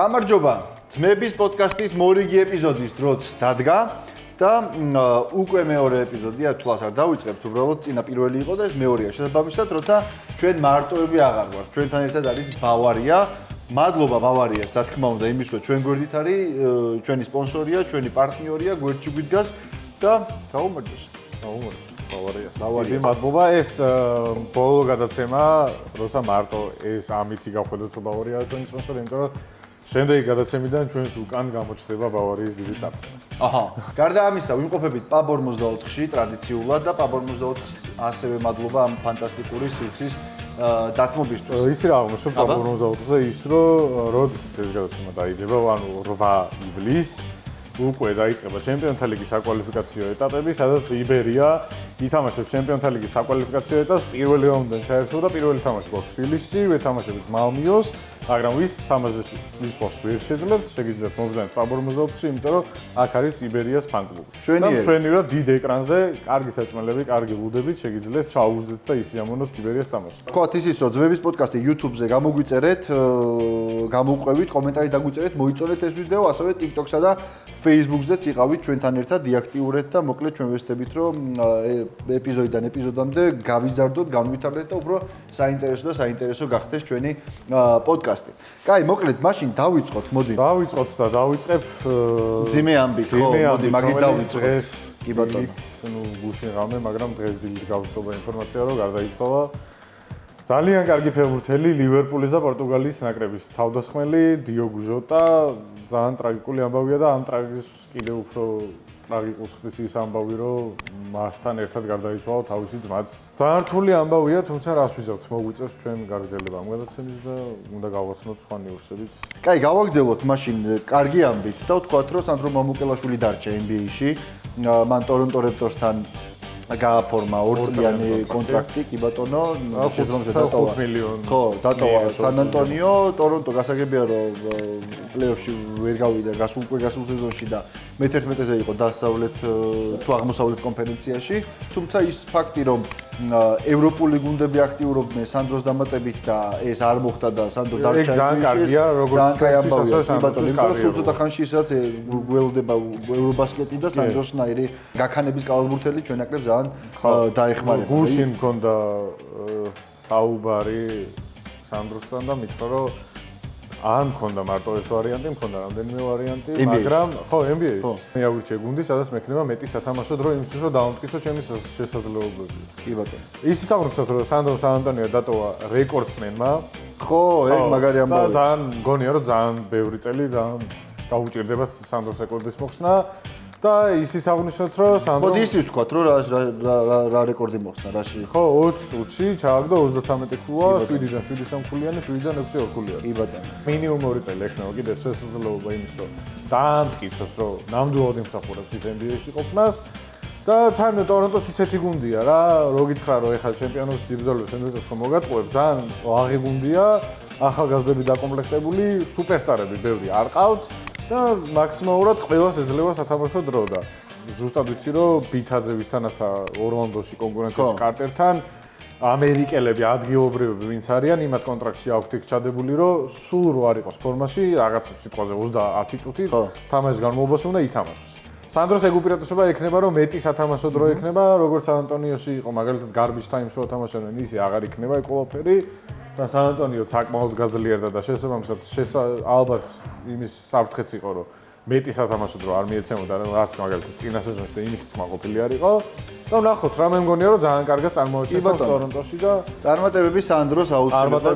გამარჯობა. ძმების პოდკასტის მორიგი ეპიზოდის დროც დადგა და უკვე მეორე ეპიზოდია, თვლას არ დავიწყებთ, უბრალოდ წინა პირველი იყო და ეს მეორეა. შესაბამისად, როცა ჩვენ მარტოები აღარ ვართ. ჩვენთან ერთად არის ბავარია. მადლობა ბავარიას, რა თქმა უნდა, იმის რომ ჩვენ გვერდით არის, ჩვენი სპონსორია, ჩვენი პარტნიორია, გვერდში გვიდგას და გაუმარჯოს. ბავარიას. დიდი მადლობა. ეს ბოლო გადაცემა, როცა მარტო ეს ამითი გავხედოთ რომ ბავარიაა ჩვენი სპონსორი, იმიტომ რომ შემდეგი გადაცემიდან ჩვენს უკან გამოჩნდება ბავარიის დიდი წარწერა. აჰა. გარდა ამისა, ვიმყოფებით PUB 44-ში ტრადიციულად და PUB 44-ს ასევე მადლობა ამ ფანტასტიკური სივრცის დათმობისთვის. იცი რა აღმოჩნდა PUB 44-ზე ის რომ როდესაც ეს გადაცემა დაიდება, ანუ 8 ივლისს უკვე დაიწყება ჩემპიონთა ლიგის საკვალიფიკაციო ეტაპები, სადაც იბერია ითამაშებს ჩემპიონთა ლიგის საკვალიფიკაციო ეტაპს. პირველი რაუნდიდან ჩაერთო და პირველი თამაში გვაქვს თბილისში, ვეთამაშებით მალმიოს, მაგრამ ვის თამაშში ვისვას ვერ შეძლებთ, შეგიძლიათ მოგზავნოთ PUB 44-ში, იმიტომ რომ აქ არის იბერიას ფან-კლუბი. მშვენიერად დიდ ეკრანზე, კარგი საჭმელები, კარგი ლუდებით შეგიძლიათ ჩაუვждეთ და ისე ამონოთ იბერიას თამაში. თქვათ ისიც რომ ძმების პოდკასტი YouTube-ზე გამოგვიწერეთ, გამოვყვებით, კომენტარი დაგვიწერეთ, მოიწონეთ ეს ვიდეო, ასევე TikTok-სა და Facebook-ზეც იყავით ჩვენთან ერთად, დიაქტიურეთ და მოკლედ ჩვენ ვესწრებით რომ ეპიზოდიდან ეპიზოდამდე გავიზარდოთ, განვითარდეთ და უფრო საინტერესო გახდეს ჩვენი პოდკასტი. კაი, მოკლედ მაშინ დავიწყოთ, მოდი. დავიწყოთ და დავიწყებ ძიმე ამბით, ხო, მოდი, მაგით დავიწყოთ. კი ბატონო. ნუ გუშინ რამე, მაგრამ დღეს დილით გავწოვა ინფორმაცია, რომ გარდაიცვალა ძალიან კარგი ფეხბურთელი ლივერპულის და პორტუგალიის ნაკრების თავდამსხმელი დიოგო ჟოტა. ძალიან ტრაგიკული ამბავია და ამ ტრაგიზმს კიდევ უფრო ტრაგიკულს ხდის ის ამბავი, რომ მასთან ერთად გარდაიცვალა თავისი ძმაც. ძალიან რთული ამბავია, თუმცა რას ვიზავთ, მოგვიწევს ჩვენ გაგრძელება ამ გადაცემის და უნდა გავაცნოთ სხვა ნიუსებით. კაი, გავაგრძელოთ მაშინ კარგი ამბით და ვთქვათ, რომ სანდრო მამუკელაშვილი დარჩა NBA-ში. მან ტორონტო რეპტორსთან გააფორმა 2 წლიანი კონტრაქტი, კი ბატონო, შესაბამისად დატოვა 5 მილიონი. ხო, დატოვა სან ანტონიო, ტორონტო გასაგებია რომ პლეიოფში ვერ გავიდა გასულ სეზონში და მე-11-ზე იყო დასავლეთ თუ აღმოსავლეთ კონფერენციაში, თუმცა ის ფაქტი რომ ევროპული გუნდები აქტიურობდნენ სანდროს დამატებით და ეს არ მოხდა და სანდრო დარჩა ძალიან კარგია, როგორც ჩვენთვის ასე სანდროს კარიერა. ცოტა ხანში ისაც გველდება ევრობასკეტი და სანდროსნაირი გაქანების კალათბურთელი ჩვენ ნაკრებს ძალიან დაეხმარება. გუშინ მქონდა საუბარი სანდროსთან და მითხრა რომ არ მქონდა მარტო ეს ვარიანტი, მქონდა რამდენიმე ვარიანტი, მაგრამ ხო, NBA-ში. მე ავირჩიე გუნდი, სადაც მექნება მეტი სათამაშო დრო იმისთვის, რომ დავამტკიცო ჩემი შესაძლებლობები. კი ბატონო. ისიც აღნიშნოთ, რომ სანდრო სან ანტონიო დატოვა რეკორდსმენმა. ხო, ეგ მაგარი ამბავია. და ძალიან მგონია, რომ ძალიან ბევრი წელი ძალიან გაუჭირდება სანდროს რეკორდის მოხსნა. და ისიც აღნიშნოთ, რომ სანდრო მოდი ისიც ვთქვათ, რომ რა რეკორდი მოხსნა, რაში. ხო, 20 წუთში ჩააგდო 33 ქულა, 7-დან 7 სამქულიანი, 7-დან 6 ორქულიანი. კი ბატონო. მინიმუმ 2 წელი ექნება კიდევ შესაძლებლობა იმის, რომ დაამტკიცოს, რომ ნამდვილად იმსახურებს ის NBA-ში ყოფნას. და თან ტორონტოც ისეთი გუნდია რა, რო გითხრა, რომ ეხლა ჩემპიონობის ძირძოლებს ენდოს რომ მოგატყუებ, ძალიან აღი გუნდია, ახალგაზრდები დაკომპლექტებული, სუპერსტარები ბევრი არ ყავთ. და მაქსიმალურად ყველას ეძლევა სათამაშო დრო და ზუსტად ვიცი რომ ბითაძე ვისთანაცა ორლანდოში კონკურენციაში კარტერთან ამერიკელები ადგილობრივები ვინც არიან იმათ კონტრაქტში აქვთ იქ ჩადებული რომ სულ რო არ იყოს ფორმაში რაღაც სიტყვაზე 30 წუთი თამაშის განმავლობაში უნდა ითამაშოს. სანდროს ეგ უპირატესობა ექნება რომ მეტი სათამაშო დრო ექნება როგორც სან ანტონიოში იყო მაგალითად garbage time show თამაშობდნენ ისე აღარ იქნება ეგ ყველაფერი. და სან ანტონიო საკმაოდ გაძლიერდა და შესაბამისად ალბათ იმის საფრთხეც იყო რომ მეტი სათამაშო დრო არ მიეცემოდა რაღაც მაგალითად წინა სეზონში და იმით თმაყოფილი არ იყო. და ვნახოთ რა მე მგონია რომ ძალიან კარგად წარმოაჩენს ტორონტოში და წარმატებები სანდროს აუცილებლად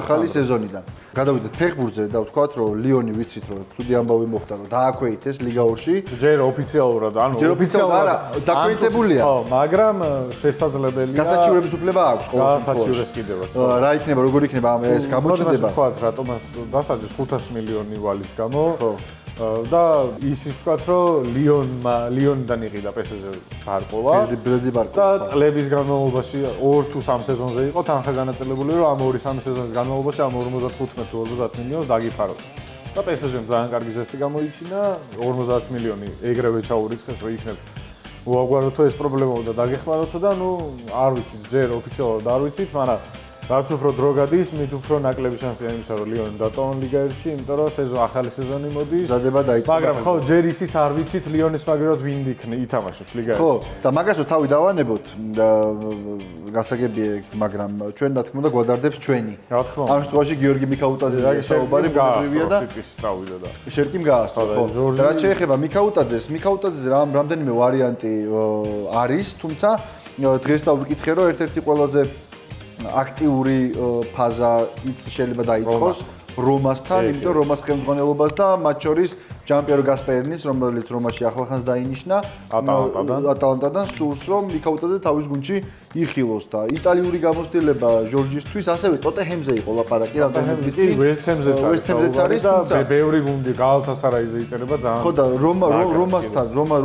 ახალი სეზონიდან. გადავიდეთ ფეხბურთზე და ვთქვათ რომ ლიონი ვიცით რომ ცუდი ამბავი მოხდა რომ დააქვეითეს ლიგა 2-ში. ჯერ ოფიციალურად ანუ ოფიციალურად დაქვეითებულია. ხო, მაგრამ შესაძლებელია გასაჩივრების უფლება აქვს ყოველ გასაჩივრეს კიდევაც. რა იქნება, როგორ იქნება ეს გამოჩნდება? ვთქვათ რატომაც დასაჯეს 500 მილიონი ვალის გამო. ხო. და ისიც ვთქვათ რომ ლიონიდან იყიდა PSG-ზე გარკვევა. და წლების განმავლობაში 2 თუ 3 სეზონზე იყო თანხა განაწილებული რომ ამ 2-3 სეზონის განმავლობაში ამ 55 თუ 50 მილიონს დაგიფაროთ. და PSG-მ ძალიან კარგი ჟესტი გამოიჩინა, 50 მილიონი ეგრევე ჩაურიცხეს რომ იქნებ უაგვაროთო ეს პრობლემა უნდა დაგეხმაროთო და ნუ არ ვიცით ჯერ ოფიციალურად არ ვიცით, მაგრამ რაც უფრო დრო გადის, მით უფრო ნაკლები შანსია იმისა, რომ ლიონი დატოვონ ლიგა 1-ში, იმიტომ რომ ახალი სეზონი მოდის. მზადება დაიწყო. მაგრამ ხო, ჯერ ისიც არ ვიცით ლიონის მაგერად ვინ ითამაშებს ლიგა 1-ში. ხო, და მაგასო თავი დავანებოთ და გასაგებია, მაგრამ ჩვენ რა თქმა უნდა გვადარდებს ჩვენი. რა თქმა უნდა. ამ შემთხვევაში გიორგი მიქაუტაძე საუბარი მოვიდა და სიტის წავიდა და შერკიმ გაასწრო, ხო. რაც შეეხება მიქაუტაძეს რამდენიმე ვარიანტი არის, თუმცა დღეს დავიკითხე, რომ ერთ-ერთი ყველაზე აქტიური ფაზა შეიძლება დაიწყოს რომასთან, იმიტომ რომას ხელმძღვანელობას და მათ შორის ჯამპიერო გასპერნის, რომელიც რომაში ახლახანს დაინიშნა ატალანტადან სურს, რომ მიქაუტაძე თავის გუნდში იხილოს და იტალიური გამოცდილება ჟორჯისთვის ასევე ტოტენჰემზე იყო ლაპარაკი, რამდენიმე კი ვესტჰემზეც არის და ბევრი გუნდი გალათასარაიზე იწერება ძალიან. ხო და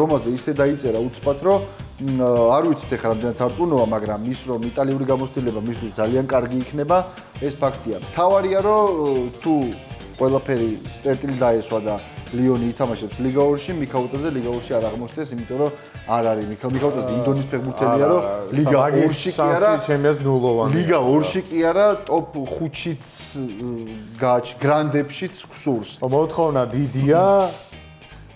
რომაზე ისე დაიწერა უცბად, რომ არ ვიცით ახლა რამდენად სარწმუნოა, მაგრამ ის რომ იტალიური გამოცდილება მისთვის ძალიან კარგი იქნება, ეს ფაქტია. თავარია რომ თუ ყველაფერი სტერტილი დაესვა და ლიონი ითამაშებს ლიგა 2-ში, მიქაუტაძე ლიგა 2-ში არ აღმოჩნდეს, იმიტომ რომ არ არის მიქაუტაძე ინდონის ფეხბურთელია, რომ ლიგა 2-ში კი არა, ჩემს ნულოვანი. ლიგა 2-ში კი არა, ტოპ 5-შიც გრანდებშიც სურს. მოთხოვნა დიდია.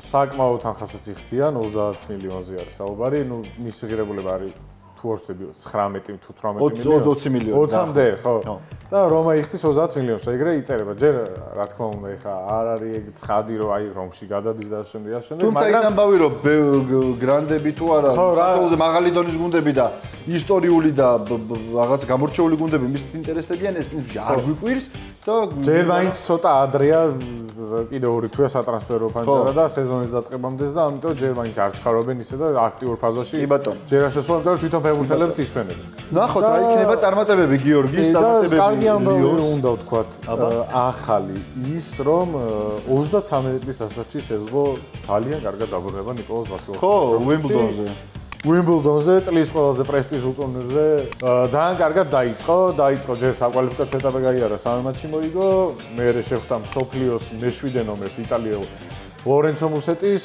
საკმაოდ ახასაც იხდიან 30 მილიონზე არის საუბარი, მისი ღირებულება არის თუ არ ვცდები 19 თუ 18 20 მილიონი. 20-მდე, ხო. და რომა იხდის 30 მილიონს, ეგრე იწერება. ჯერ რა თქმა უნდა, ეხა არ არის ეგ ცხადი, რომ აი რომში გადადის და შემდეგ, თუმცა ის ამბავი, რომ გრანდები თუ არა, სახელოზე მაღალი დონის გუნდები და ისტორიული და რაღაც გამორჩეული გუნდები მის ინტერესდებიან, ეს პრინციპი არ გვიკვირს და ჯერ მაინც ცოტა ადრეა კიდევ ორი თვეა სატრანსფერო ფანჯარა და სეზონის დაწყებამდეც და ამიტომ ჯერ მაინც არ ჩქარობენ ისე და აქტიურ ფაზაში. კი ბატონო. ჯერ არ შესვლა, იმიტომ რომ თვითონ ფეხბურთელებს ისვენებენ. ნახოთ, რა იქნება წარმატებები გიორგის, წარმატებები კარგი ამბავი უნდა ვთქვათ, ახალი ის რომ 33 წლის ასაკში შეძლო ძალიან კარგად დაბრუნება ნიკოლას ბასილოვსკი. ხო, Wimbledon-ზე წლის ყველაზე პრესტიჟულ ტურნირზე ძალიან კარგად დაიწყო ჯერ საკვალიფიკაციო ეტაპი გაიარა, 3 მატჩი მოიგო, მერე შეხვდა მსოფლიოს მე-7 ნომერს იტალიელ ლორენცო მუსეტის,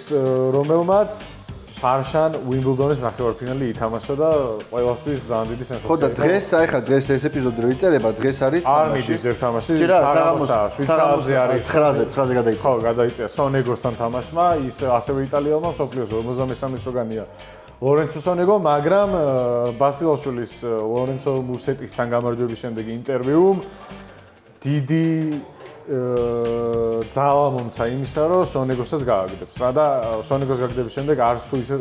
რომელმაც შარშან Wimbledon-ის ნახევარფინალი ითამაშა და ყველასთვის ძალიან დიდი სენსაცია. ხო და დღეს ეს ეპიზოდი რო იწერება, დღეს არის არ მიდის ერთ თამაში, შვიცარიაზე არის 9-ზე გადაიწერა. ხო, გადაიწერა სონეგოსთან თამაშმა, ის ასევე იტალიელმა მსოფლიოს 53 შროგანია. ლორენცო სონეგო, მაგრამ ბასილოშვილის ლორენცო მუსეტისთან გამარჯვების შემდეგ ინტერვიუმ დიდი ძალა მომცა იმისა, რომ სონეგოსაც გააგდებს. რა და სონეგოს გაგდების შემდეგ არც თუ ისე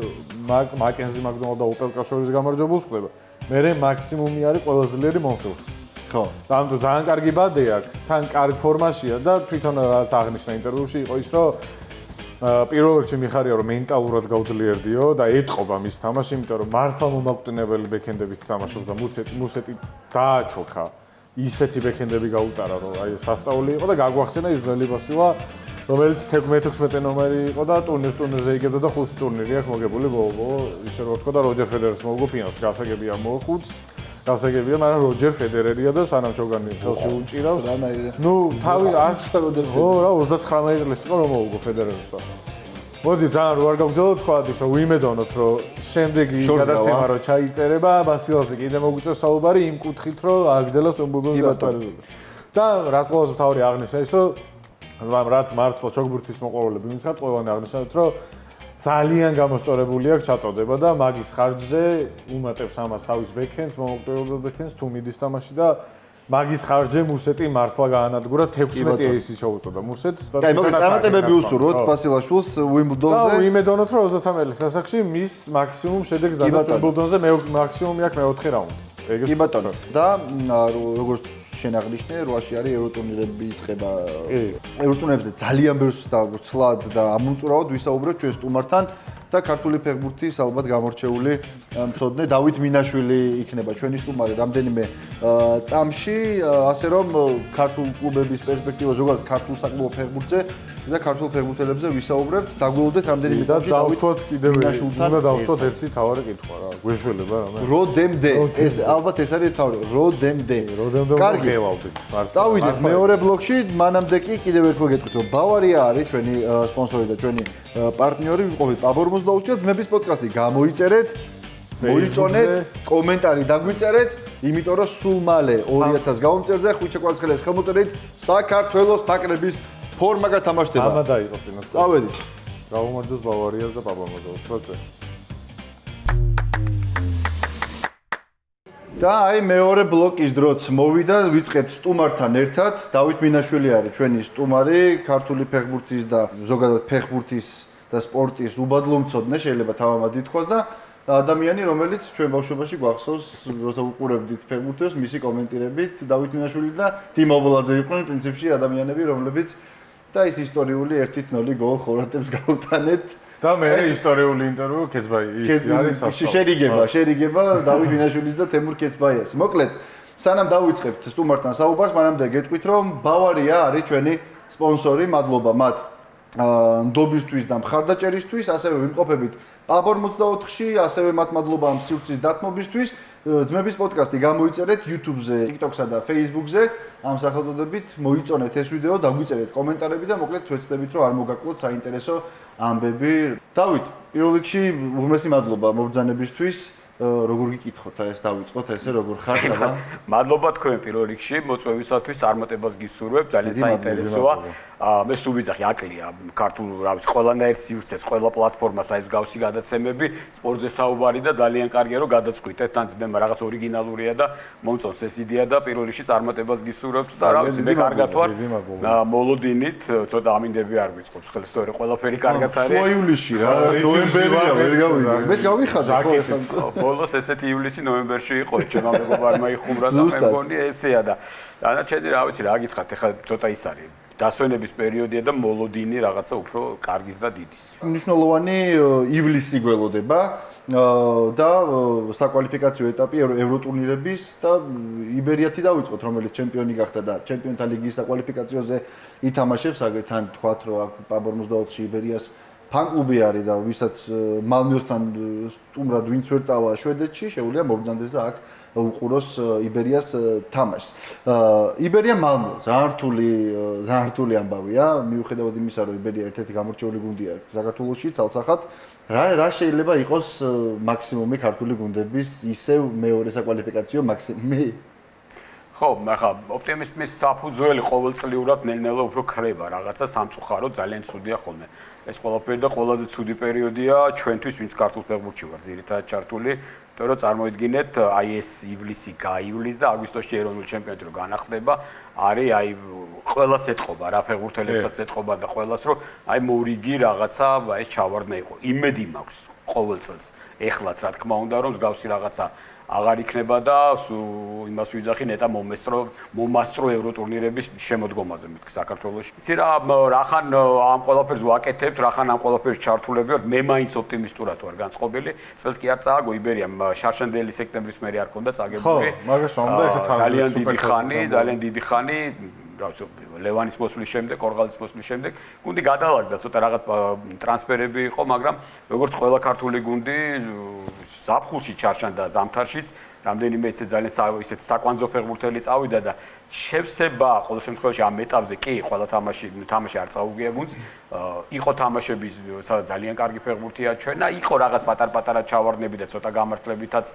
მაკენზი მაგდონალდ და ოპელკას შორის გამარჯვებულს ხდება. მერე მაქსიმუმი არის ყველაზე ძლიერი მონფილს. ხო. ამიტომ ძალიან კარგი ბადე აქვს, თან კარგ ფორმაშია და თვითონ რაც აღნიშნა ინტერვიუში იყო ის, რომ პირველ რიგში მიხარია რომ მენტალურად გაუძლიერდიო და ეტყობა მის თამაში, იმიტომ რომ მართლა მომაკვდინებელი ბექენდებით თამაშობს და მუსეტი დააჩოქა. ისეთი ბექენდები გაუტარა, რომ აი სასწაული იყო და გაგვახსენა ისრაელი ბასილა, რომელიც 16 ნომერი იყო და ტურნირზე იგებდა და 5 ტურნირი აქვს მოგებული ბოლო-ბოლო, ისე რომ ვთქვა და როჯერ ფედერერს მოუგო ფინალში, გასაგებია მოხუც. გასაგებია, მაგრამ როჯერ ფედერერია და სანამ ჩოგანი ხელში უჭირავს. ნუ თავი 29 წელს იყო რომ მოუგო ფედერერს. მოდი ძალიან რო არ გავგზავნოთ თქვა ის რომ ვიმედოვნოთ რომ შემდეგი გადაცემა რო ჩაიწერება ბასილოზე კიდე მოგვიწევს საუბარი იმ კუთხით რომ აგზელოს Wimbledon-ზე ასპარეზობა. და რაც ყველაზე მთავარი აღნიშნა ის რომ რაც მართლა ჩოგბურთის მოყვარულები ვინცხართ ყველანი აღნიშნავთ რომ ძალიან გამოსწორებული აქვს ჩაწოდება და მაგის ხარჯზე უმატებს ამას თავის ბექენდს, მომაკვდინებელ ბექენდს თუ მიდის თამაში და მაგის ხარჯზე მუსეტი მართლა გაანადგურა 16 ეისის შეუწოდა მუსეტს და წარმატებები უსურვოთ ბასილაშვილს Wimbledon-ზე. და ვიმედოვნოთ რომ 33 ასაკში მის მაქსიმუმ შედეგს დადოს Wimbledon-ზე, მაქსიმუმი აქვს მე-4 რაუნდი. კი ბატონო. და როგორც შენ აღნიშნე, რუაში არის ევროტურნირები იწყება. ევროტურნირებზე ძალიან ბევრს და ცლად და ამომწურავად ვისაუბროთ ჩვენ სტუმართან და ქართული ფეხბურთის ალბათ გამორჩეული მცოდნე დავით მინაშვილი იქნება ჩვენი სტუმარი რამდენიმე წამში, ასე რომ ქართულ კლუბების პერსპექტივა ზოგადად ქართულ საკლუბო ფეხბურთზე და ქართულ ფეხბურთელებზე ვისაუბრებთ, დაგველოდეთ რამდენიმე წამში დავსვათ კიდევ უნდა დავსვათ ერთი თავარი კითხვა რა, გვეშველება რა. როდემდე ეს ალბათ ეს არის თავი, როდემდე. კარგი. წავიდეთ მეორე ბლოკში, მანამდე კი კიდევ ერთხელ გეტყვით რომ ბავარია არის ჩვენი სპონსორი და ჩვენი პარტნიორი, ვიყოფით პაბორმოს და უშუალოდ ძმების პოდკასტი გამოიწერეთ, მოიწონეთ, კომენტარი დაგვიწერეთ იმიტომ რომ სულ მალე 2000 გაუმწერზე ხვიჩა კვარცხელიას ხელმოწერით საქართველოს ნაკრების ფორმა გათამაშდება. ამა დაიყო წინასწარ. წავედით. გაუმარჯოს ბავარიას და პაპამოძოვს. თორე. და აი მეორე ბლოკის დროც მოვიდა, ვიწყებთ სტუმართან ერთად. დავით მინაშვილი არის ჩვენი სტუმარი, ქართული ფეხბურთის და ზოგადად ფეხბურთის და სპორტის უბადლო მცოდნე, შეიძლება თავამად ითქვას და ადამიანი, რომელიც ჩვენ ბავშვობაში გვახსოვს, როცა უყურებდით ფეხბურთს, მისი კომენტირებით დავით მინაშვილი და დიმ ობოლაძე იყვნენ პრინციპში ადამიანები, რომლებიც და ის ისტორიული 1-0 გოლ ხორვატებს გაუტანეთ. და მე ისტორიული ინტერვიუ კეცბაი ის არის შერიგება დავით მინაშვილის და თემურ კეცბაიას. მოკლედ, სანამ დავიწყებთ სტუმართან საუბარს, მანამდე გეტყვით, რომ ბავარია არის ჩვენი სპონსორი, მადლობა მათ ნდობისთვის და მხარდაჭერისთვის, ასევე ვიმყოფებით პაბორ 24-ში, ასევე მათ მადლობა ამ სივრცის დათმობისთვის. ძმების პოდკასტი გამოიწერეთ YouTube-ზე, TikTok-სა და Facebook-ზე. ამ სახელწოდებით მოიწონეთ ეს ვიდეო, დაგვიწერეთ კომენტარები და მოკლედ ვეცდებით, რომ არ მოგაკლოთ საინტერესო ამბები. დავით, პირველ რიგში უღმესი მადლობა მობრძანებისთვის. როგორ გიკითხოთ ეს დავიწყოთ ესე როგორ ხარ და მადლობა თქვენ პირველ რიგში მოწვევისათვის წარმატებას გისურვებ ძალიან საინტერესოა მე სულ ვიძახი აკლია ქართულ რა ვიცი ყველანაირ სივრცეს ყველა პლატფორმას აი ეს გავსი გადაცემები სპორტზე საუბარი და ძალიან კარგია რომ გადაწყვიტეთ თან ძმებმა რაღაც ორიგინალურია და მომწონს ეს იდეა და პირველ რიგში წარმატებას გისურვებთ და რა ვიცი მე კარგად ვარ მოლოდინით ცოტა ამინდები არ ვიწყობს ხელსწორი ყველაფერი კარგად არის შუა ივლისში რა ნოემბერია ვერ გავიგე მე გავიხადე ხო ბოლოს ესეთი ივლისი ნოემბერში იყო ჩემმა მეგობარმა იხუმრა და მე მგონი ესეა და დანარჩენი რა ვიცი რა გითხრათ ეხლა ცოტა ის არის დასვენების პერიოდია და მოლოდინი რაღაცა უფრო კარგის და დიდის მნიშვნელოვანი ივლისი გველოდება და საკვალიფიკაციო ეტაპი ევროტურნირების და იბერიათი დავიწყოთ რომელიც ჩემპიონი გახდა და ჩემპიონთა ლიგის საკვალიფიკაციოზე ითამაშებს აგერ თან თქვათ რომ აქ პაბორ 24-ში იბერიას ფან-კლუბი არის და ვისაც მალმეოსთან სტუმრად ვინც ვერ წავა შვედეთში, შეუძლია მობრძანდეს და აქ უყუროს იბერიას თამაშს. იბერია მალმე, ძალიან რთული ამბავია, მიუხედავად იმისა, რომ იბერია ერთ-ერთი გამორჩეული გუნდია საქართველოში, ცალსახად, რა შეიძლება იყოს მაქსიმუმი ქართული გუნდების ისევ მეორე საკვალიფიკაციო მაქსიმუმი? ხო, ახლა ოპტიმიზმის საფუძველი ყოველწლიურად ნელ-ნელა უფრო ქრება, რაღაცა სამწუხაროდ ძალიან ცუდია ხოლმე. ეს ყველაფერი და ყველაზე ცუდი პერიოდია ჩვენთვის, ვინც ქართულ ფეხბურთში ვარ ძირითადად ჩართული, იმიტომ რომ წარმოიდგინეთ, აი ეს ივლისი გაივლის და აგვისტოში ეროვნული ჩემპიონატი რო განახდება, არის აი ყველას ეთყობა რა ფეხბურთელებსაც ეთყობა და ყველას რომ აი მორიგი რაღაცა ეს ჩავარდნა იყო. იმედი მაქვს ყოველ წელს. ეხლაც რა თქმა უნდა რომ მსგავსი რაღაცა აღარ იქნება და იმას ვიძახი ნეტა მომასწრო ევროტურნირების შემოდგომაზე მithk საქართველოში. იცი რახან ამ ყველაფერს ვაკეთებთ, რახან ამ ყველაფერს ჩართულები ვართ, მე მაინც ოპტიმისტურად ვარ განწყობილი. წელს კი არ წააგო იბერიამ შარშანდელი სექტემბრის მერე არ ქონდა წაგებული. ხო, მაგას ვამდა ეხლა ძალიან დიდი ხანი რა ვიცი ლევანის მოსვლის შემდეგ, ორღალის მოსვლის შემდეგ გუნდი გადავარდა, ცოტა რაღაც ტრანსფერები იყო, მაგრამ როგორც ყველა ქართული გუნდი ზაფხულში ჩარჩანდა ზამთარშიც, რამდენიმე ძალიან საკვანძო ფეხბურთელი წავიდა და შევსება ყოველ შემთხვევაში ამ ეტაპზე კი ყველა თამაში არ წაუგია გუნდს. იყო თამაშები, სადაც ძალიან კარგი ფეხბურთია ჩვენ და იყო რაღაც პატარ-პატარა ჩავარდნები და ცოტა გამართლებითაც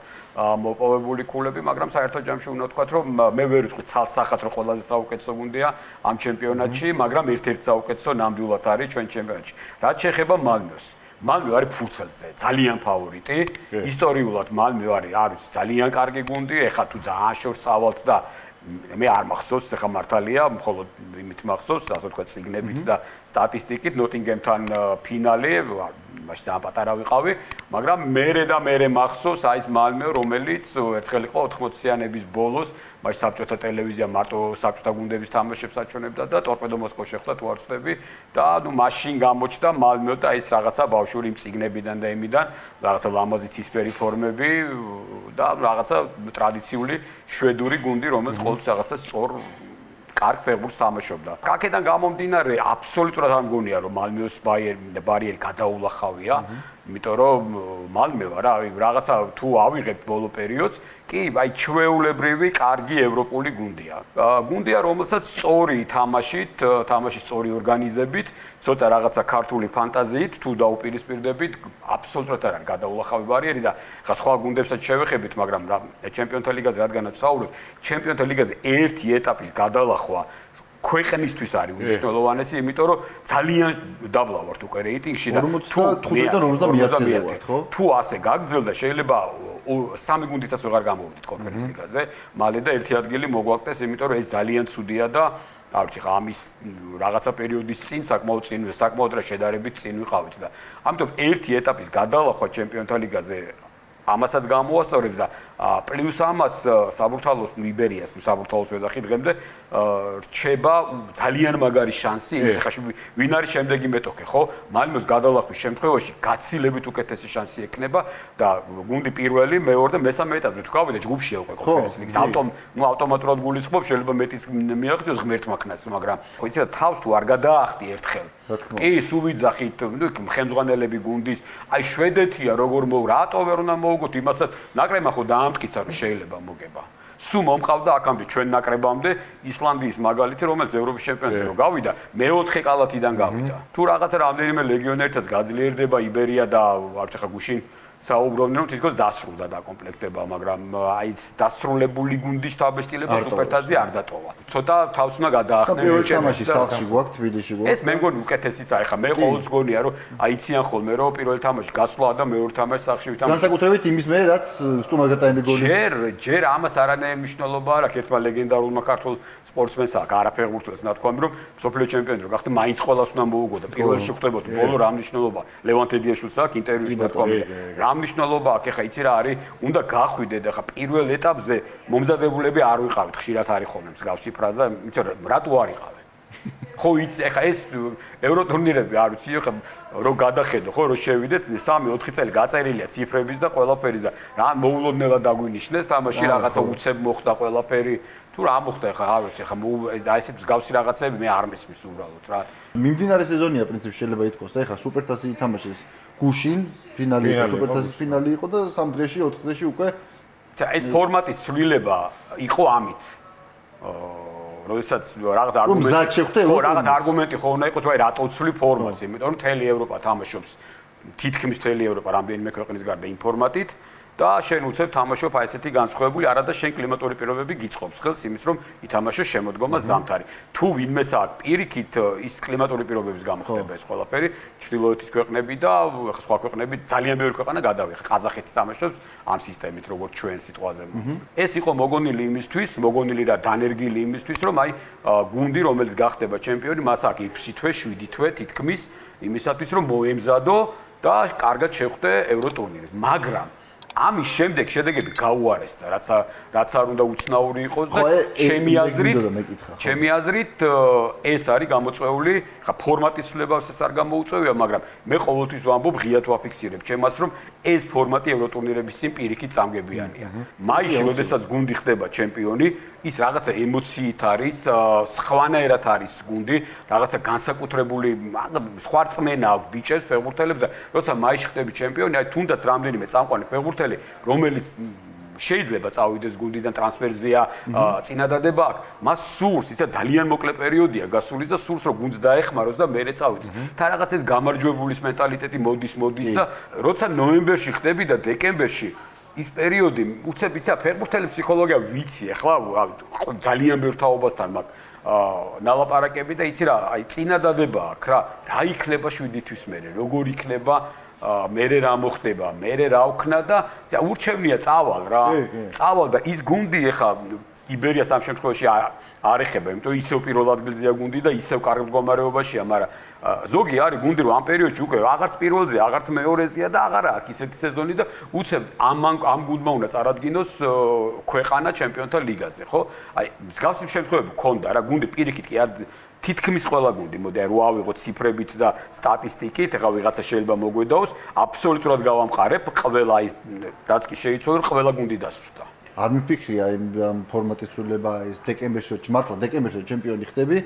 მოპოვებული ქულები, მაგრამ საერთო ჯამში უნდა ვთქვათ, რომ მე ვერ ვიტყვი ცალსახად, რომ ყველაზე საუკეთესო გუნდია ამ ჩემპიონატში, მაგრამ ერთ-ერთი საუკეთესო ნამდვილად არის ჩვენ ჩემპიონატში. რაც შეეხება მალმეოს მალმე არის ფურცელზე, ძალიან ფავორიტი. ისტორიულად მალმე არის ძალიან კარგი გუნდი, ეხლა თუ ძალიან შორს წავალთ და მე არ მახსოვს, ეხლა მართალია, მხოლოდ იმით მახსოვს, ასე ვთქვათ, სიგნებით და სტატისტიკით, ნოტინგემთან ფინალი, მაშინ ძალიან პატარა ვიყავი, მაგრამ მერე მახსოვს აი ეს მალმე, რომელიც ერთხელ იყო 80-იანების ბოლოს, მაშინ საბჭოთა ტელევიზია მარტო საბჭოთა გუნდების თამაშებს აჩვენებდა და ტორპედო მოსკოვში ეხლა თუ არ ვწდები და მაშინ გამოჩნდა მალმე და ის რაღაცა ბავშვური მწიგნებიდან და იმიდან, რაღაცა ლამაზი ცისფერი ფორმები და რაღაცა ტრადიციული შვედური გუნდი, რომელიც ყოველთვის რაღაცა სწორ კარგ ფეხბურთს თამაშობდა. აქედან გამომდინარე, აბსოლუტურად არ მგონია, რომ მალმეოს ბარიერი გადაულახავია იმიტომ რომ მალმევა რა, რაღაცა თუ ავიღებთ ბოლო პერიოდს, კი, აი ჩვეულებრივი კარგი ევროპული გუნდია. გუნდია, რომელსაც სწორი თამაშით, თამაშის სწორი ორგანიზებით, ცოტა რაღაცა ქართული ფანტაზიით თუ დაუპირისპირდებით, აბსოლუტურად არ არის გადაულახავი ბარიერი და ხა სხვა გუნდებსაც შევეხებით, მაგრამ რა ჩემპიონთა ლიგაზე რადგანაც ვსაუბრობ, ჩემპიონთა ლიგაზე ერთი ეტაპის გადალახვა ქვეყნისთვის არის უნიშნელოვანესი, იმიტომ რომ ძალიან დაბლა ვართ უკვე რეიტინგში და 45-50-ზე ვართ, ხო? თუ ასე გაგრძელდა, შეიძლება სამი გუნდითაც ვეღარ გამოვიდეთ კონფერენს ლიგაზე, მალე და ერთი ადგილი მოგვაკეთეს, იმიტომ რომ ეს ძალიან ცუდია და არ ვიცი, ხა ამის რაღაცა პერიოდის წინ საკმაოდ რა შედარებით წინ ვიყავით და ამიტომ ერთი ეტაპის გადალახვა ჩემპიონთა ლიგაზე ამასაც გამოასწორებს და პლუს ამას საბურთალოს იბერიას თუ საბურთალოს ვეძახი დღემდე რჩება ძალიან მაგარი შანსი იმის ხაში ვინ არის შემდეგი მეტოქე ხო მალმოს გადალახვის შემთხვევაში გაცილებით უკეთესი შანსი ექნება და გუნდი პირველი მეორე და მესამე ეტაპზე თუ გავიდე ჯგუფშია უკვე კონფერენციის ლიგის ავტომატურად გულისხმობ შეიძლება მეტიც მიაღწიოს ღმერთმა ქნას მაგრამ ხო იცი რა თავს თუ არ გადაახტი ერთხელ კი სულ ვიძახით ხელმძღვანელები გუნდის აი შვედეთია როგორ რატო ვერ უნდა მოუგოთ იმასაც ნაკრებმა ხო დაამტკიცა რომ შეიძლება მოგება სულ მომყავდა აქამდე ჩვენ ნაკრებამდე ისლანდიის მაგალითი რომელიც ევროპის ჩემპიონატზე რო გავიდა მეოთხე კალათიდან გავიდა თუ რაღაცა რამდენიმე ლეგიონერითაც გაძლიერდება იბერია და არ ხა გუშინ საუბრობდნენ რომ თითქოს დასრულდა დაკომპლექტება მაგრამ აი დასრულებული გუნდის თავბესტილება სუპერთაზი არ დატოვა ცოტა თავს უნდა გადაახდნენ პირველ თამაში სახლში გვაქვს თბილისში გვაქვს ეს მე მგონი უკეთესიც არის ხა მე ყოველთვის გონია რომ აიციან ხოლმე რომ პირველ თამაში გასვლა და მეორე თამაში სახლში ვითამაშო განსაკუთრებით იმის მე რაც სტუმარს გატანილი გოლის ჯერ ამას არანაირი მნიშვნელობა არ აქვს ერთმა ლეგენდარულმა ქართულ სპორტსმენს აქვს არაფერი გულწრფელს ნათქვამი რომ სოფლიო ჩემპიონი რო გახდა მაინც ყველას უნდა მოუგო და პირველში ხვდებოდი ბოლო რა მნიშვნელობა ლევან თედიაშვილს აქვს ინტერვიუში ნათქვამი რა მნიშვნელობა აქვს ეხა იცი რა არის უნდა გახვიდე და ხა პირველ ეტაპზე მომზადებულები არ ვიყავით ხშირად არის ხოლმე მსგავსი ფრაზა იმიტომ რომ რატო არ იყავე ხო იცი ეხა ეს ევროტურნირები არ ვიცი ხა რო გადახედო ხო რო შევიდეთ 3-4 წელი გაწერილია ციფრების და ყველაფერი და რა მოულოდნელად დაგვინიშნეს თამაში რაღაცა უცებ მოხდა ყველაფერი თუ რა მოხდა ეხა არ ვიცი ეხა აი ესეთ მსგავსი რაღაცები მე არ მესმის უბრალოდ რა მიმდინარე სეზონია პრინციპში შეიძლება ითქვას და ეხა სუპერთასი ითამაშეს გუშინ ფინალი იყო სუპერთასის ფინალი იყო და 3 დღეში 4 დღეში უკვე ეს ფორმატის ცვლილება იყო ამით როდესაც რაღაც არგუმენტი ხო უნდა იყოს ვაი რატო ცვლი ფორმატს იმიტომ რომ მთელი ევროპა თამაშობს თითქმის მთელი ევროპა რამდენიმე ქვეყნის გარდა იმ ფორმატით და შენ უცებ თამაშობ აი ესეთი განსხვავებული არა და შენ კლიმატური პირობები გიწყობს ხელს იმის რომ ითამაშოს შემოდგომა ზამთარი თუ ვინმეს აქვს პირიქით ის კლიმატური პირობების გამო ხდება ეს ყველაფერი ჩრდილოეთის ქვეყნები და სხვა ქვეყნები ძალიან ბევრი ქვეყანა გადავიღე ყაზახეთი თამაშობს ამ სისტემით როგორც ჩვენ სიტყვაზე ეს იყო მოგონილი იმისთვის მოგონილი და დანერგილი იმისთვის რომ აი გუნდი რომელიც გახდება ჩემპიონი მას აქვს 6 თვე 7 თვე თითქმის იმისათვის რომ მოემზადო და კარგად შეხვდე ევროტურნირებს მაგრამ ამის შემდეგ შედეგები გაუარესდა რაც არ უნდა უცნაური იყოს და ჩემი აზრით ეს არის გამოწვეული ხა ფორმატის ცვლილებას ეს არ გამოუწევია მაგრამ მე ყოველთვის ვამბობ ღიად ვაფიქსირებ ჩემას რომ ეს ფორმატი ევროტურნირების წინ პირიქით წამგებიანია მაისში როდესაც გუნდი ხდება ჩემპიონი ის რაღაცა ემოციით არის სხვანაირად არის გუნდი რაღაცა განსაკუთრებული სხვა რწმენა აქვს ბიჭებს ფეხბურთელებს და როცა მაისში ხდები ჩემპიონი აი თუნდაც რამდენიმე წამყვანი ფეხბურთელი რომელიც შეიძლება წავიდეს გუნდიდან ტრანსფერზია წინადადება აქვს მას სურს ისა ძალიან მოკლე პერიოდია გასული და სურს რომ გუნდს დაეხმაროს და მერე წავიდეს თან რაღაც ეს გამარჯვებულის მენტალიტეტი მოდის და როცა ნოემბერში ხდები და დეკემბერში ის პერიოდი უცებ იცი ფეხბურთელის ფსიქოლოგია ვიცი ახლა ძალიან ბევრ თაობასთან მაგ ნალაპარაკები და იცი რა აი წინადადება აქვს რა იქნება 7 თვის მერე როგორ იქნება მერე რა მოხდება მერე რა ვქნა და ურჩევნია წავალ რა წავალ და ის გუნდი ეხა იბერიას ამ შემთხვევაში არ ეხება იმიტომ ისევ პირველ ადგილზეა გუნდი და ისევ კარგ მდგომარეობაშია მაგრამ ზოგი არის გუნდი რომ ამ პერიოდში უკვე აღარც პირველზე აღარც მეორეზეა და აღარა აქვს ისეთი სეზონი და უცებ ამ გუნდმა უნდა წარადგინოს ქვეყანა ჩემპიონთა ლიგაზე ხო აი მსგავსი შემთხვევები ქონდა რა გუნდი პირიქით კი არ თითქმის ყველა გუნდი მოდი რო ავიღოთ ციფრებით და სტატისტიკით ეხლა ვიღაცა შეიძლება მოგვედაოს აბსოლუტურად გავამყარებ ყველა ის რაც კი შეიცვალა ყველა გუნდი დასუსტა არ მიფიქრია იმ ფორმატის ცვლილება ეს დეკემბერში მართლა დეკემბერში ჩემპიონი ხდები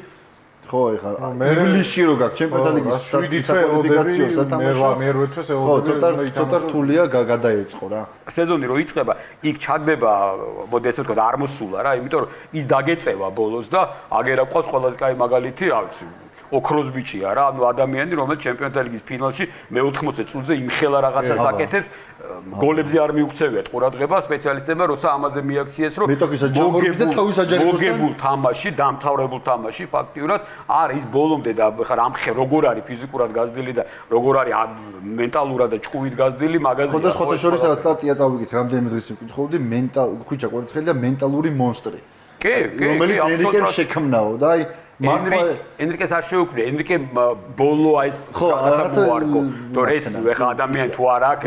ხო, ეხლა ივლისში რო გაქვს ჩემპიონთა ლიგის 7 თვე ელოდები, მე თვეს ელოდები. ხო, ცოტა რთულია გადაეწყო რა. სეზონი რო იწყება, იქ ჩაგდება, მოდი ესე ვთქვა, არ მოსულა რა, იმიტომ რომ ის დაგეწევა ბოლოს და აგერა ყავს ყველაზე კაი მაგალითი, რა ვიცი. ოქროზბიჭია რა, ანუ ადამიანი, რომელიც ჩემპიონთა ლიგის ფინალში მე-80 წუთზე იმხელა რაღაცას აკეთებს, გოლებზე არ მიუქცევიათ ყურადღება სპეციალისტებმა, როცა ამაზე მიაქციეს, რომ მოგებულ თამაში, დამთავრებულ თამაში ფაქტიურად არის ის ბოლომდე და ხარ ამხე როგორ არის ფიზიკურად გაზრდილი და როგორ არის მენტალურად და ჭკუით გაზრდილი მაგაზია. ხო და სხვათა შორის რა სტატია წავიგეთ, რამდენიმე დღეს ვკითხულობდი, ხვიჩა კვერცხელი და მენტალური მონსტრი. კი, რომელიც ენრიკემ შექმნაო და აი ენრიკეს არ შეუქმნია, ენრიკე ბოლო აი ეს რაღაცა მოარგო. თორე ეს ეხა ადამიანი თუ არ აქვს,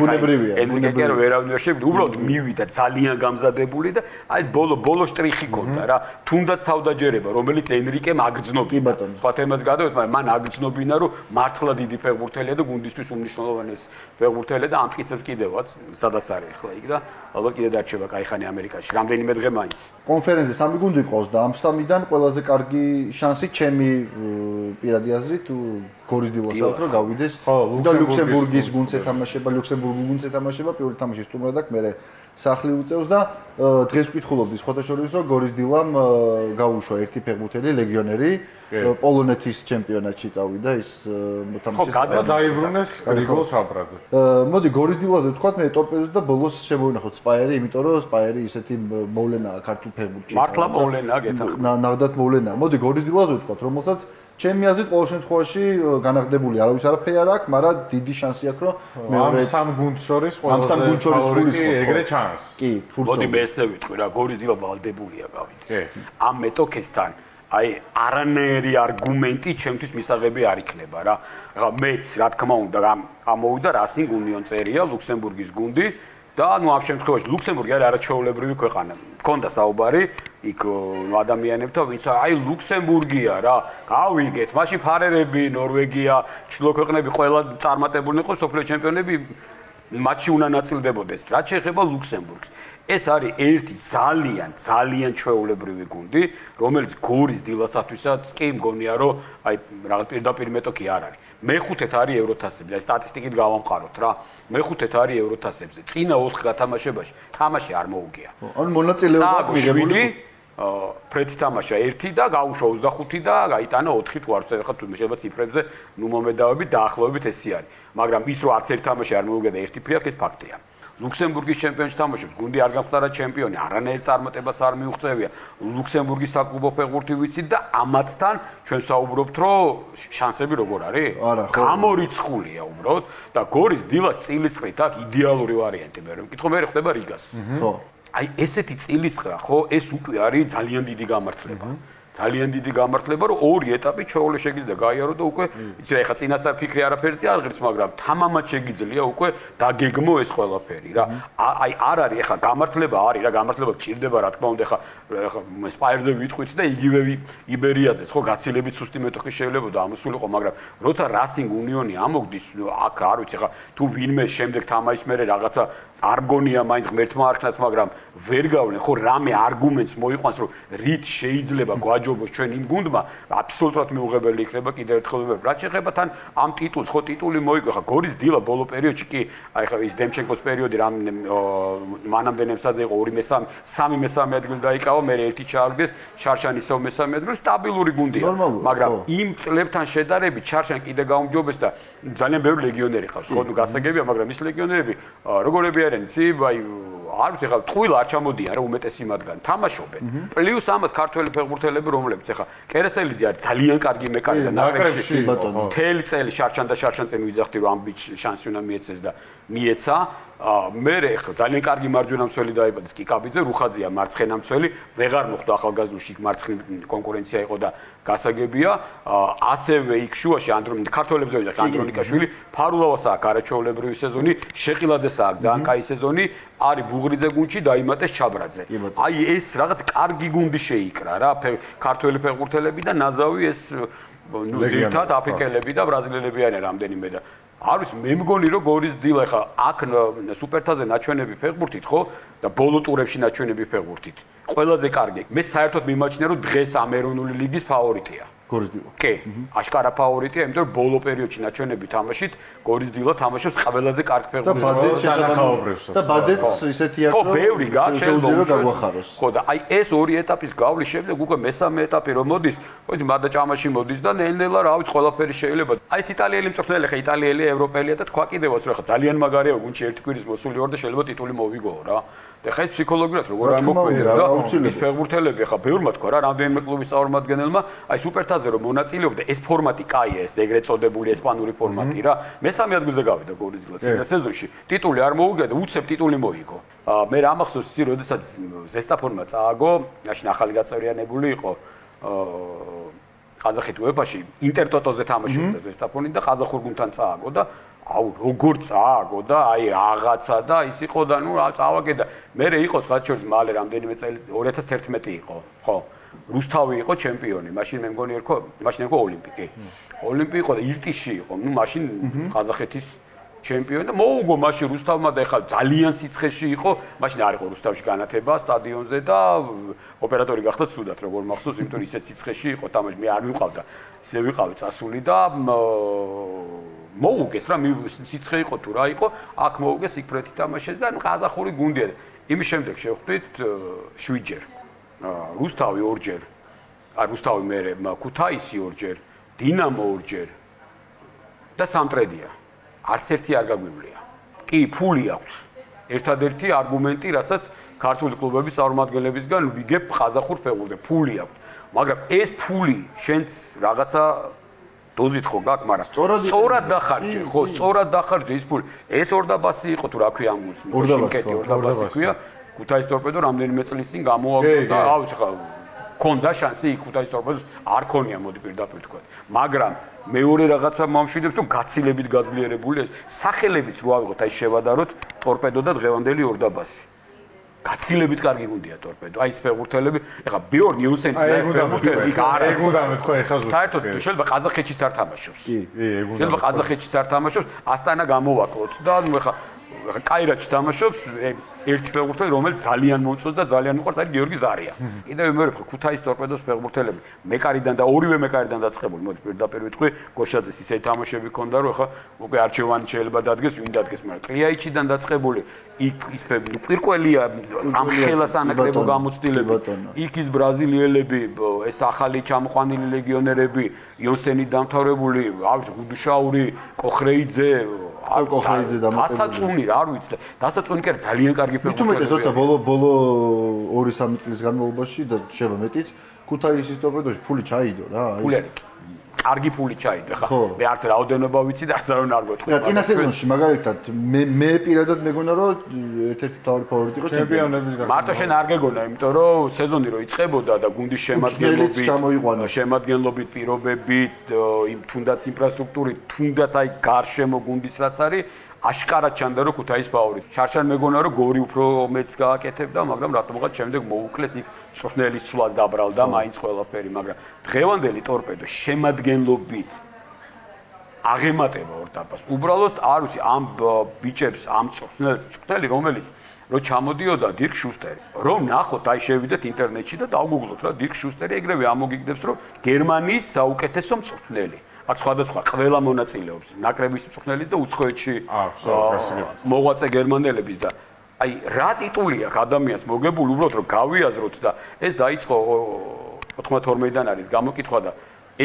ენრიკე კი არა ვერავინ ვერ შეგვიდა, უბრალოდ მივიდა ძალიან გამზადებული და აი ეს ბოლო შტრიხი ქონდა რა. თუნდაც თავდაჯერება, რომელიც ენრიკემ აგრძნობინა. სხვა თემას გადავიდეთ, მაგრამ მან აგრძნობინა, რომ მართლა დიდი ფეხბურთელია და გუნდისთვის უმნიშვნელოვანესი ფეხბურთელია და ამტკიცებს კიდევაც, სადაც არის ახლა იქ და ალბათ კიდე დარჩება კაი ხანი ამერიკაში. რამდენიმე დღე მაინც. კონფერენცზე 3 გუნდი ყავს და ამ 3-დან ყველაზე კარგი შანსი ჩემი პირადი აზრით თუ გორის დილას აქვს რომ გავიდეს და ლუქსემბურგის გუნდს ეთამაშება, ლუქსემბურგის გუნდს ეთამაშება, პირველი თამაში სტუმრად აქვს, მერე სახლი უწევს და დღეს ვკითხულობდი სხვათა შორის რომ გორის დილამ გაუშვა ერთი ფეხბურთელი ლეგიონერი პოლონეთის ჩემპიონატში წავიდა ის მოთამაშე. ხო, გადაიბრუნეს გრიგოლ ჩაბრაძე. მოდი გორის დილაზე ვთქვათ მე ტორპედოს და ბოლოს შემოვინახოთ სპაიერი, იმიტომ რომ სპაიერი ისეთი მოვლენაა ქართულ ფეხბურთში. მართლა მოვლენაა გეთახმებით. ნახდათ მოვლენაა. მოდი გორის დილაზე ვთქვათ, რომელსაც ჩემი აზრით ყოველ შემთხვევაში განაღდებული არავის არაფერი არ აქვს, მაგრამ დიდი შანსი აქვს რომ მეორე სამ გუნდს შორის ყველაზე ეგრე ჩანს. კი, მოდი მე ესე ვიტყვი რა, გორის დილა ვალდებულია გავით. ამ მეტოქესთან აი არანაირი არგუმენტი ჩემთვის მისაღები არ იქნება რა. რა მეც რა თქმა უნდა ამოვიდა რასინგ უნიონ წერია ლუქსემბურგის გუნდი და ანუ ამ შემთხვევაში ლუქსემბურგი არის არაჩვეულებრივი ქვეყანა. მქონდა საუბარი იქ ადამიანებთან, ვინც აი ლუქსემბურგია რა. გავიგეთ, მაშინ ფარერები, ნორვეგია, ჩრდილო ქვეყნები ყველა წარმატებული იყო, სოფლიო ჩემპიონები მატჩი უნდა ნაწილდებოდეს. რაც შეეხება ლუქსემბურგს, ეს არის ერთი ძალიან ჩვეულებრივი გუნდი, რომელიც გორის დილასათვისაც კი მგონია, რომ აი რაღაც პირდაპირ მეტოქი არ არის. მეხუთედ არის ევროთასებზე, აი სტატისტიკით გავამყაროთ რა. მეხუთედ არის ევროთასებზე. წინა 4 გათამაშებაში თამაში არ მოუგია. ანუ მონაწილეობა აქვს მიღებული. ფრეთი თამაშა 1 და გაუშვა 25 და გაიტანა 4 თუ არც ახლა თუ შეიძლება ციფრებზე ნუ მომედავებით დაახლოებით ესე არის. მაგრამ ის რომ არც ერთ თამაში არ მოუგია და 1 ფრი აქვს ეს ფაქტია. ლუქსემბურგის ჩემპიონატში თამაშობს, გუნდი არ გამხდარა ჩემპიონი, არანაირ წარმატებას არ მიუღწევია. ლუქსემბურგის საკლუბო ფეხბურთი ვიცით და ამათთან ჩვენ საუბრობთ, რომ შანსები როგორ არის? გამორიცხულია უბრალოდ და გორის დილას წილისყრით აქვს იდეალური ვარიანტი, მე რომ მკითხო მე ხდება რიგას. ხო. აი ესეთი წილისყრა ხო, ეს უკვე არის ძალიან დიდი გამართლება. ძალიან დიდი გამართლება, რომ ორი ეტაპი ჩაოლე შეგიძლია გაიარო და უკვე იცი რა, ეხა წინასწარ ფიქრი არაფერზე არ ღირს, მაგრამ თამამად შეგიძლია უკვე დაგეგმო ეს ყველაფერი რა. აი არ არის ეხა გამართლება არის რა, გამართლება გჭირდება რა თქმა უნდა, ეხა სპაიერზე ვიტყვით და იგივე იბერიაზეც ხო გაცილებით სუსტი მეტოქი შეიძლება და ამოსულიყო, მაგრამ როცა რასინგ უნიონი ამოგდის, აქ არ ვიცი ეხა თუ ვინმე შემდეგ თამაშის მერე რაღაცა არ მგონია მაინც ღმერთმა არქნას, მაგრამ ვერ გავლენ ხო რამე არგუმენტს მოიყვანს, რომ რით შეიძლება გვაჯობოს ჩვენ იმ გუნდმა, აბსოლუტურად მიუღებელი იქნება კიდევ ერთხელ ვიმეორებ. რაც შეეხება თან ამ ტიტულს, ხო ტიტული მოიგო, ხა გორის დილა ბოლო პერიოდში კი, აი ხა ის დემჩენკოს პერიოდი რამ მანამდე ნემსაძე იყო 3 მესამე ადგილი დაიკავა, მე ერთი ჩააგდეს, შარშანი ისევ მესამე ადგილი, სტაბილური გუნდია. მაგრამ იმ წლებთან შედარებით შარშან კიდე გაუმჯობეს და ძალიან ბევრი ლეგიონერი ყავს, ხო, გასაგებია, მაგრამ ის ლეგიონერები როგორები არიან, იცი, აი არ ვიცი, ხა ტყუილა არ ჩამოდიან რა უმეტესი მათგანი, თამაშობენ. პლუს ამას ქართველი ფეხბურთელები, რომლებიც ახლა კერესელიძე არის ძალიან კარგი მეკარე და ნაკრებში მთელი წელი შარშან და შარშანწენ ვიძახდი, რომ ამ ბიჭს შანსი უნდა მიეცეს და მიეცა. მე ხა ძალიან კარგი მარჯვენა მცველი დაიბადეს კიკაბიძე, რუხაძეა მარცხენა მცველი, ვეღარ მოხდა ახალგაზრდულში იქ მარცხნივ კონკურენცია იყო და გასაგებია. ასევე იქ შუაში ქართველებზე ვიძახი, ანდრონიკაშვილი, ფარულავას აქვს არაჩვეულებრივი სეზონი, შეყილაძეს აქვს ძალიან კაი სეზონი, არის ბუღრიძე გუნდში დაიმატეს ჩაბრაძე. აი ეს რაღაც კარგი გუნდი შეიკრა რა, ქართველი ფეხბურთელები და ნაზავი ეს ნუ ძირთად აფრიკელები და ბრაზილიელები არიან რამდენიმე და არ ვიცი, მე მგონი რომ გორის დილა ხა აქ სუპერთაზე ნაჩვენები ფეხბურთით ხო და ბოლო ტურებში ნაჩვენები ფეხბურთით. ყველაზე კარგი. მე საერთოდ მიმაჩნია რომ დღეს ამ ეროვნული ლიგის ფავორიტია. გორის დილა. კი, აშკარა ფავორიტია, იმიტომ რომ ბოლო პერიოდში ნაჩვენები თამაშით გორის დილა თამაშობს ყველაზე კარგ ფეხბურთს. და ბადეც ისეთია, რომ ბევრი შეიძლება გაგვახაროს. ხო და აი ეს ორი ეტაპის გავლის შემდეგ უკვე მესამე ეტაპი რომ მოდის, მოდი მადა ჭამაში მოდის და ნელ-ნელა რა ვიცი ყველაფერი შეიძლება. აი ეს იტალიელი მწვრთნელი ხა იტალიელი ევროპელია და თქვა კიდევაც რომ ხა ძალიან მაგარია გუნდში ერთი კვირის მოსული ვარ და შეიძლება ტიტული მოვიგოო რა. და ხა ეს ფსიქოლოგიურად როგორ არ მოქმედება და ის ფეხბურთელები ხა ბევრმა თქვა რა რამდენიმე კლუბის წარმომადგენელმა აი სუპერთაზე რომ მონაწილეობდა ეს ფორმატი კაია ეს ეგრეთ წოდებული ესპანური ფორმატი რა მესამე ადგილზე გავიდა გორის დილა წინა სეზონში ტიტული არ მოუგია და უცებ ტიტული მოიგო მე რა მახსოვს ისი როდესაც ზესტაფონმა წააგო მაშინ ახალი გაწევრიანებული იყო ყაზახეთ უეფაში ინტერტოტოზე თამაშობდა ზესტაფონი და ყაზახურ გუნდთან წააგო და აუ როგორ წააგო და აი რაღაცა და ის იყო და ნუ წავაგე და მე იყო სხვა შორის მალე რამდენიმე წელი 2011 იყო ხო რუსთავი იყო ჩემპიონი მაშინ მე მგონი ერქო მაშინ ერქო ოლიმპიკი ოლიმპიკი იყო და ირტიში იყო ნუ მაშინ ყაზახეთის ჩემპიონი და მოუგო მაშინ რუსთავმა და ეხლა ძალიან სიცხეში იყო მაშინ არ იყო რუსთავში განათება სტადიონზე და ოპერატორი გახდა ცუდად როგორ მახსოვს იმიტომ ისეთ სიცხეში იყო თამაში მე არ მივყავდა ისე ვიყავი წასული და მოუგეს რა სიცხე იყო თუ რა იყო აქ მოუგეს იქ ფრეთი თამაშეს და ყაზახური გუნდია იმის შემდეგ შევხვდით 7 ჯერ რუსთავი 2 ჯერ რუსთავი მე ქუთაისი 2 ჯერ დინამო 2 ჯერ და სამტრედია არც ერთი არ გაგვივლია კი ფული აქვს ერთადერთი არგუმენტი რასაც ქართული კლუბების წარმომადგენლებისგან ვიგებ ყაზახურ ფეხბურთზე ფული აქვს მაგრამ ეს ფული შენც რაღაცა დოზით ხო გაქვს, მაგრამ სწორად დახარჯე, ხო, სწორად დახარჯე ის ფული. ეს ორდაბასი იყო თუ რა ქვია ამ ორდაბასი ქვია. ქუთაის ტორპედო რამდენიმე წლის წინ გამოაგო და ავი ხა ქონდა შანსი ქუთაის ტორპედოს არ ქონია მოდი პირდაპირ თქვა. მაგრამ მეორე რაღაცა მომშვიდებს რომ გაცილებით გაძლიერებული ეს სახელებიც რო ავიღოთ აი შევადაროთ ტორპედო და დღევანდელი ორდაბასი. გაცილებით კარგი გუნდია ტორპედო. აი ეს ფეხბურთელები, ეხლა ბიორ ნიუსენის ფეხბურთელი იქ არ ეგ უნდა მეთქვა ეხლა ზუსტად. საერთოდ შეიძლება ყაზახეთშიც არ თამაშობს. კი, ეგ უნდა. შეიძლება ყაზახეთშიც არ თამაშობს, ასტანა გამოვაკლოთ და ნუ ეხლა კაირატში თამაშობს ერთი ფეხბურთელი, რომელიც ძალიან მომწონს და ძალიან მიყვარს, არის გიორგი ზარია. კიდევ მეორე ქუთაის ტორპედოს ფეხბურთელები, მეკარიდან და ორივე მეკარიდან დაწყებული, მოდი პირდაპირ ვიტყვი, გოშაძეს ისეთი თამაშები ჰქონდა, რომ ეხლა უკვე არჩევანი შეიძლება დადგეს, ვინ დადგეს, მაგრამ კლიაიჩიდან დაწყებული, იქ ის პირკველია ამ ხელას ანაკრებო გამოცდილები, იქ ის ბრაზილიელები, ეს ახალი ჩამოყვანილი ლეგიონერები, იონსენი დამთავრებული, ავი გუდუშაური, კოხრეიძე კოხრეიძე დასაწუნი რა არ ვიცი დასაწუნი კი ძალიან კარგი ფეხბურთელია. მithumetes როცა ბოლო 2-3 წლის განმავლობაში და შეიძლება მეტიც ქუთაისის ტორპედოში ფული ჩაიდო რა. ფული კარგი ფული ჩაიდო. ხა მე არც რაოდენობა ვიცი და არც არ ვინარგოთ. და წინა სეზონში მაგალითად მე პირადად მეგონა რომ ერთ-ერთი თავი ფავორიტი იყო ჩემპიონების გახდა. მარტო შენ არ გეგონა, იმიტომ რომ სეზონი რო იწყებოდა და გუნდის შემადგენლობით, პირობებით, იმ თუნდაც ინფრასტრუქტურით, თუნდაც აი გარშემო გუნდის რაც არის აშკარად ჩანდა რომ ქუთაის ფავორიტი. შარშან მეგონა რომ გორი უფრო მეც გააკეთებდა, მაგრამ რატომღაც შემდეგ მოუკლეს იქ წვრთნელის სვლას დაბრალდა მაინც ყველაფერი, მაგრამ დღევანდელი ტორპედო შემადგენლობით აღემატება ორდაბას. უბრალოდ არ ვიცი ამ ბიჭებს, ამ წვრთნელი რომელიც რო ჩამოდიოდა დირკ შუსტერი. რომ ნახოთ აი შევიდეთ ინტერნეტში და დავგუგლოთ რა დირკ შუსტერი ეგრევე ამოგიგდებს რომ გერმანიის საუკეთესო მწვრთნელი. აქ სხვადასხვა ყველა მონაწილეობს ნაკრების მწვრთნელის და უცხოეთში მოღვაწე გერმანელების და აი რა ტიტული აქვს ადამიანს მოგებული უბრალოდ რომ გავიაზროთ და ეს დაიწყო 92-დან არის გამოკითხვა და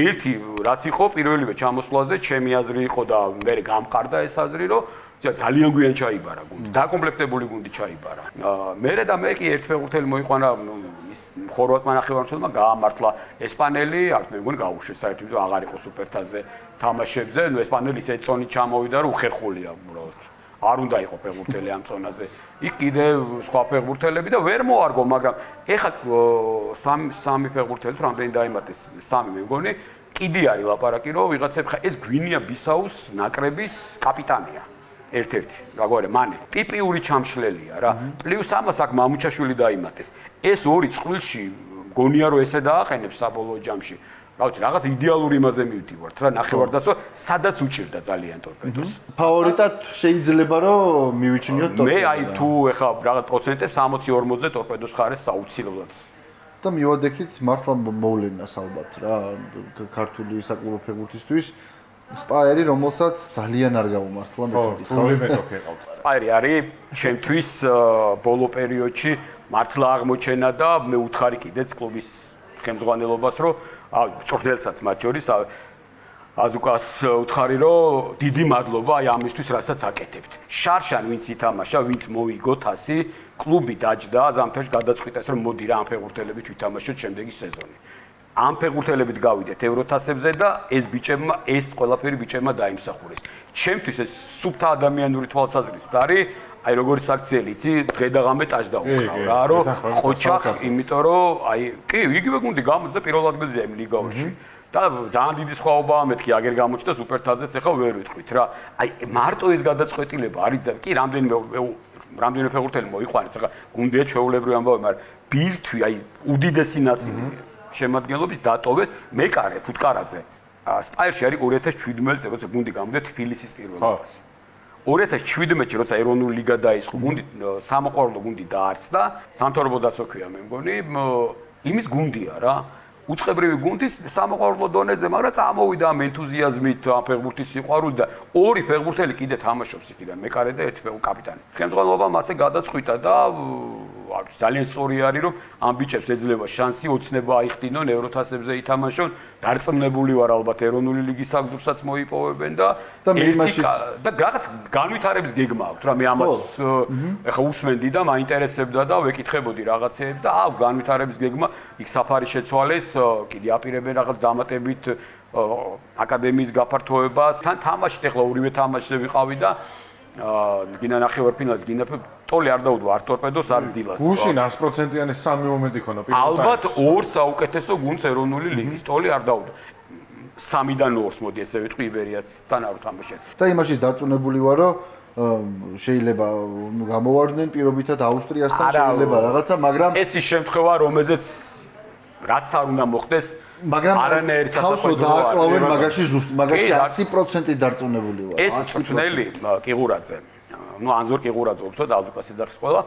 ერთი რაც იყო პირველივე ჩამოსვლაზე ჩემი აზრი იყო და მე გამყარდა ეს აზრი რომ ძალიან გვიან ჩაიბარა გუნდი დაკომპლექტებული გუნდი ჩაიბარა მე და მე კი ერთ ფეხბურთელი მოიყვანა ის ხორვატმა ნახევარმცველმა გაამართლა ესპანელი არ მე მგონი გაუშვეს საერთოდ აღარ იყო სუპერთაზე თამაშებზე ნუ ესპანელი ისე წონი ჩამოვიდა რომ უხერხულია უბრალოდ არ უნდა იყო ფეხბურთელი ამ წონაზე იქ კიდევ სხვა ფეხბურთელები და ვერ მოარგო მაგრამ ეხა სამი ფეხბურთელი თუ რამდენი დაემატეს სამი მე მგონი კიდე არის ლაპარაკი რომ ვიღაცებ ხა ეს გვინია ბისაუს ნაკრების კაპიტანია ერთ-ერთი რაგვარი მანე ტიპიური ჩამშლელია რა პლუს ამას აქ მამუჩაშვილი დაიმატეს ეს ორი წყვილში გონია რომ ესე დააყენებს საბოლოო ჯამში რა ვიცი რაღაც იდეალური იმაზე მივდივართ რა ნახევარდაცვა სადაც უჭირდა ძალიან ტორპედოს ფავორიტად შეიძლება რომ მივიჩნიოთ ტორპედო მე აი თუ ეხა რაღაც პროცენტებს 60-40-ზე ტორპედოს ხარეს საუცილებლად და მივადექით მართლა მოვლენას ალბათ რა ქართული საკლუბო ფეხბურთისთვის სპაერი რომელსაც ძალიან არ გამომართლა მეთოდი ხო? მეტოქი ყავთ. სპაერი არის ჩემთვის ბოლო პერიოდში მართლა აღმოჩენა და მე უთხარი კიდეც კლუბის ხელმძღვანელობას რომ მწვრთნელსაც მათ შორის აზუკას უთხარი რომ დიდი მადლობა აი ამისთვის რასაც აკეთებთ. შარშან ვინც ითამაშა, ვინც მოიგო თასი, კლუბი დაჯდა ზამთარში გადაწყვიტეს რომ მოდი რა ამ ფეხბურთელებით ვითამაშოთ შემდეგი სეზონი. ამ ფეხბურთელებით გავიდეთ ევროთასებზე და ეს ყველაფერი ბიჭებმა დაიმსახურეს. ჩემთვის ეს სუფთა ადამიანური თვალსაზრისით არის, აი როგორც აქციელი, იცი, დღე და ღამე ტაჟ დაუკრავ რა, რომ ყოჩახ, იმიტომ რომ აი კი, იგივე გუნდი გამოჩნდა პირველ ადგილზეა იმ ლიგაურში. და ძალიან დიდი სხვაობაა მეთქი აგერ გამოჩნდა სუპერთაზეც ახლა ვერ ვიტყვით რა. აი მარტო ეს გადაწყვეტილება არის ძალიან კი რამდენიმე ფეხბურთელი მოიყვანეს ახლა გუნდია ჩვეულებრივი ამბავი, მაგრამ ბირთვი აი უდიდესი ნაწილი შემადგენლობის დატოვეს მეკარე ფუტკარაძე. სპაერში არის 2017 წელს როცა გუნდი გამოვიდა თბილისის პირველ ლიგაში. 2017-ში როცა ეროვნული ლიგა დაიწყო, გუნდი სამოყვარულო გუნდი დაარსდა, სამთავრობო დაცოქვია მე მგონი, იმის გუნდია რა. უწყებრივი გუნდის სამოყვარულო დონეზე, მაგრამ წამოვიდა ამ ენთუზიაზმით, ამ ფეხბურთის სიყვარული და ორი ფეხბურთელი კიდე თამაშობს იქიდან, მეკარე და ერთი კაპიტანი. ხელმძღვანელობამ ასე გადაწყვიტა და ძალიან სწორი არის რომ ამ ბიჭებს ეძლევა შანსი ოცნება აიხდინონ ევროთასებზე ითამაშონ, დარწმუნებული ვარ ალბათ ეროვნული ლიგის საგზურსაც მოიპოვებენ და რაღაც განვითარების გეგმა აქვს რა მე ამას ეხა უსმენდი და მაინტერესებდა და ვეკითხებოდი რაღაცეებს და განვითარების გეგმა იქ საფარი შეცვალეს კიდე აპირებენ რაღაც დამატებით აკადემიის გაფართოებას თან თამაშით ეხლა ორივე თამაშზე ვიყავი და გინა ნახევარფინალს გინა ტოლი არ დაუდო არ ტორპედოს არ დილას გუშინ 100%-იანი 3 მომენტი ქონა პირველ ალბათ ორ საუკეთესო გუნდს ეროვნული ლიგის ტოლი არ დაუდო 3-დან 2-ს მოდი ესე ვიტყვი იბერიასთან არ თამაშენ და იმაში დარწმუნებული ვარ რომ შეიძლება გამოვარდნენ პირობითად ავსტრიასთან შეიძლება რაღაცა მაგრამ ეს ის შემთხვევა რომელზეც რაც არ უნდა მოხდეს მაგრამ თავსო დააკლავენ მაგაში ზუსტ მაგაში 100% დარწმუნებული ვარ ეს მწვრთნელი კიღურაძე ნუ ანზორ კიღურაძე უფრო და აზუკას ეძახის ყველა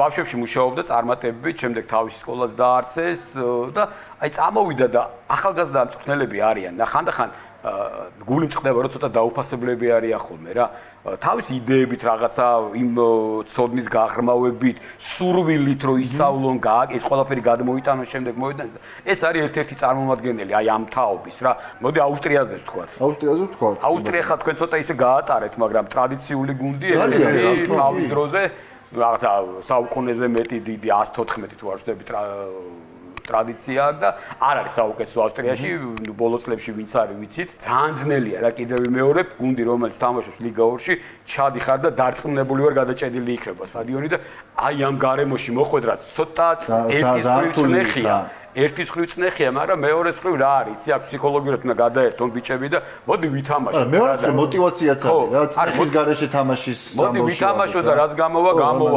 ბავშვებში მუშაობდა წარმატებით შემდეგ თავის სკოლას დაარსეს და აი წამოვიდა და ახალგაზრდა მწვრთნელები არიან და ხანდახან გული მწყდება რომ ცოტა დაუფასებლები არიან ხოლმე რა თავის იდეებით რაღაცა იმ ცოდნის გაღრმავებით სურვილით რომ ისწავლონ ეს ყველაფერი გადმოიტანონ შემდეგ მოვიდანს ეს არის ერთ-ერთი წარმომადგენელი აი ამ თაობის რა მოდი აუსტრიაზე ვთქვათ აუსტრია ხა თქვენ ცოტა ისე გაატარეთ მაგრამ ტრადიციული გუნდი ერთ-ერთი თავის დროზე რაღაცა საუკუნეზე მეტი დიდი 114 თუ არ ვშტები ტრადიცია და არ არის საუკეთესო ავსტრიაში ბოლო წლებში ვინც არის ვიცით ძალიან ძნელია რა კიდევ მეორე გუნდი რომელიც თამაშობს ლიგა 2-ში ჩადიხარ და დარწმუნებული ვარ გადაჭედილი იქნება სტადიონი და აი ამ გარემოში მოხვედრა ცოტა ერთის ხრივ წნეხია მაგრამ მეორეს ხრივ რა არის იცი აქ ფსიქოლოგიურად უნდა გადაერთონ ბიჭები და მოდი ვითამაშოთ მეორეს ხრივ მოტივაციაც არის რა წნეხის გარეშე თამაშის მოდი ვითამაშოთ და რაც გამოვა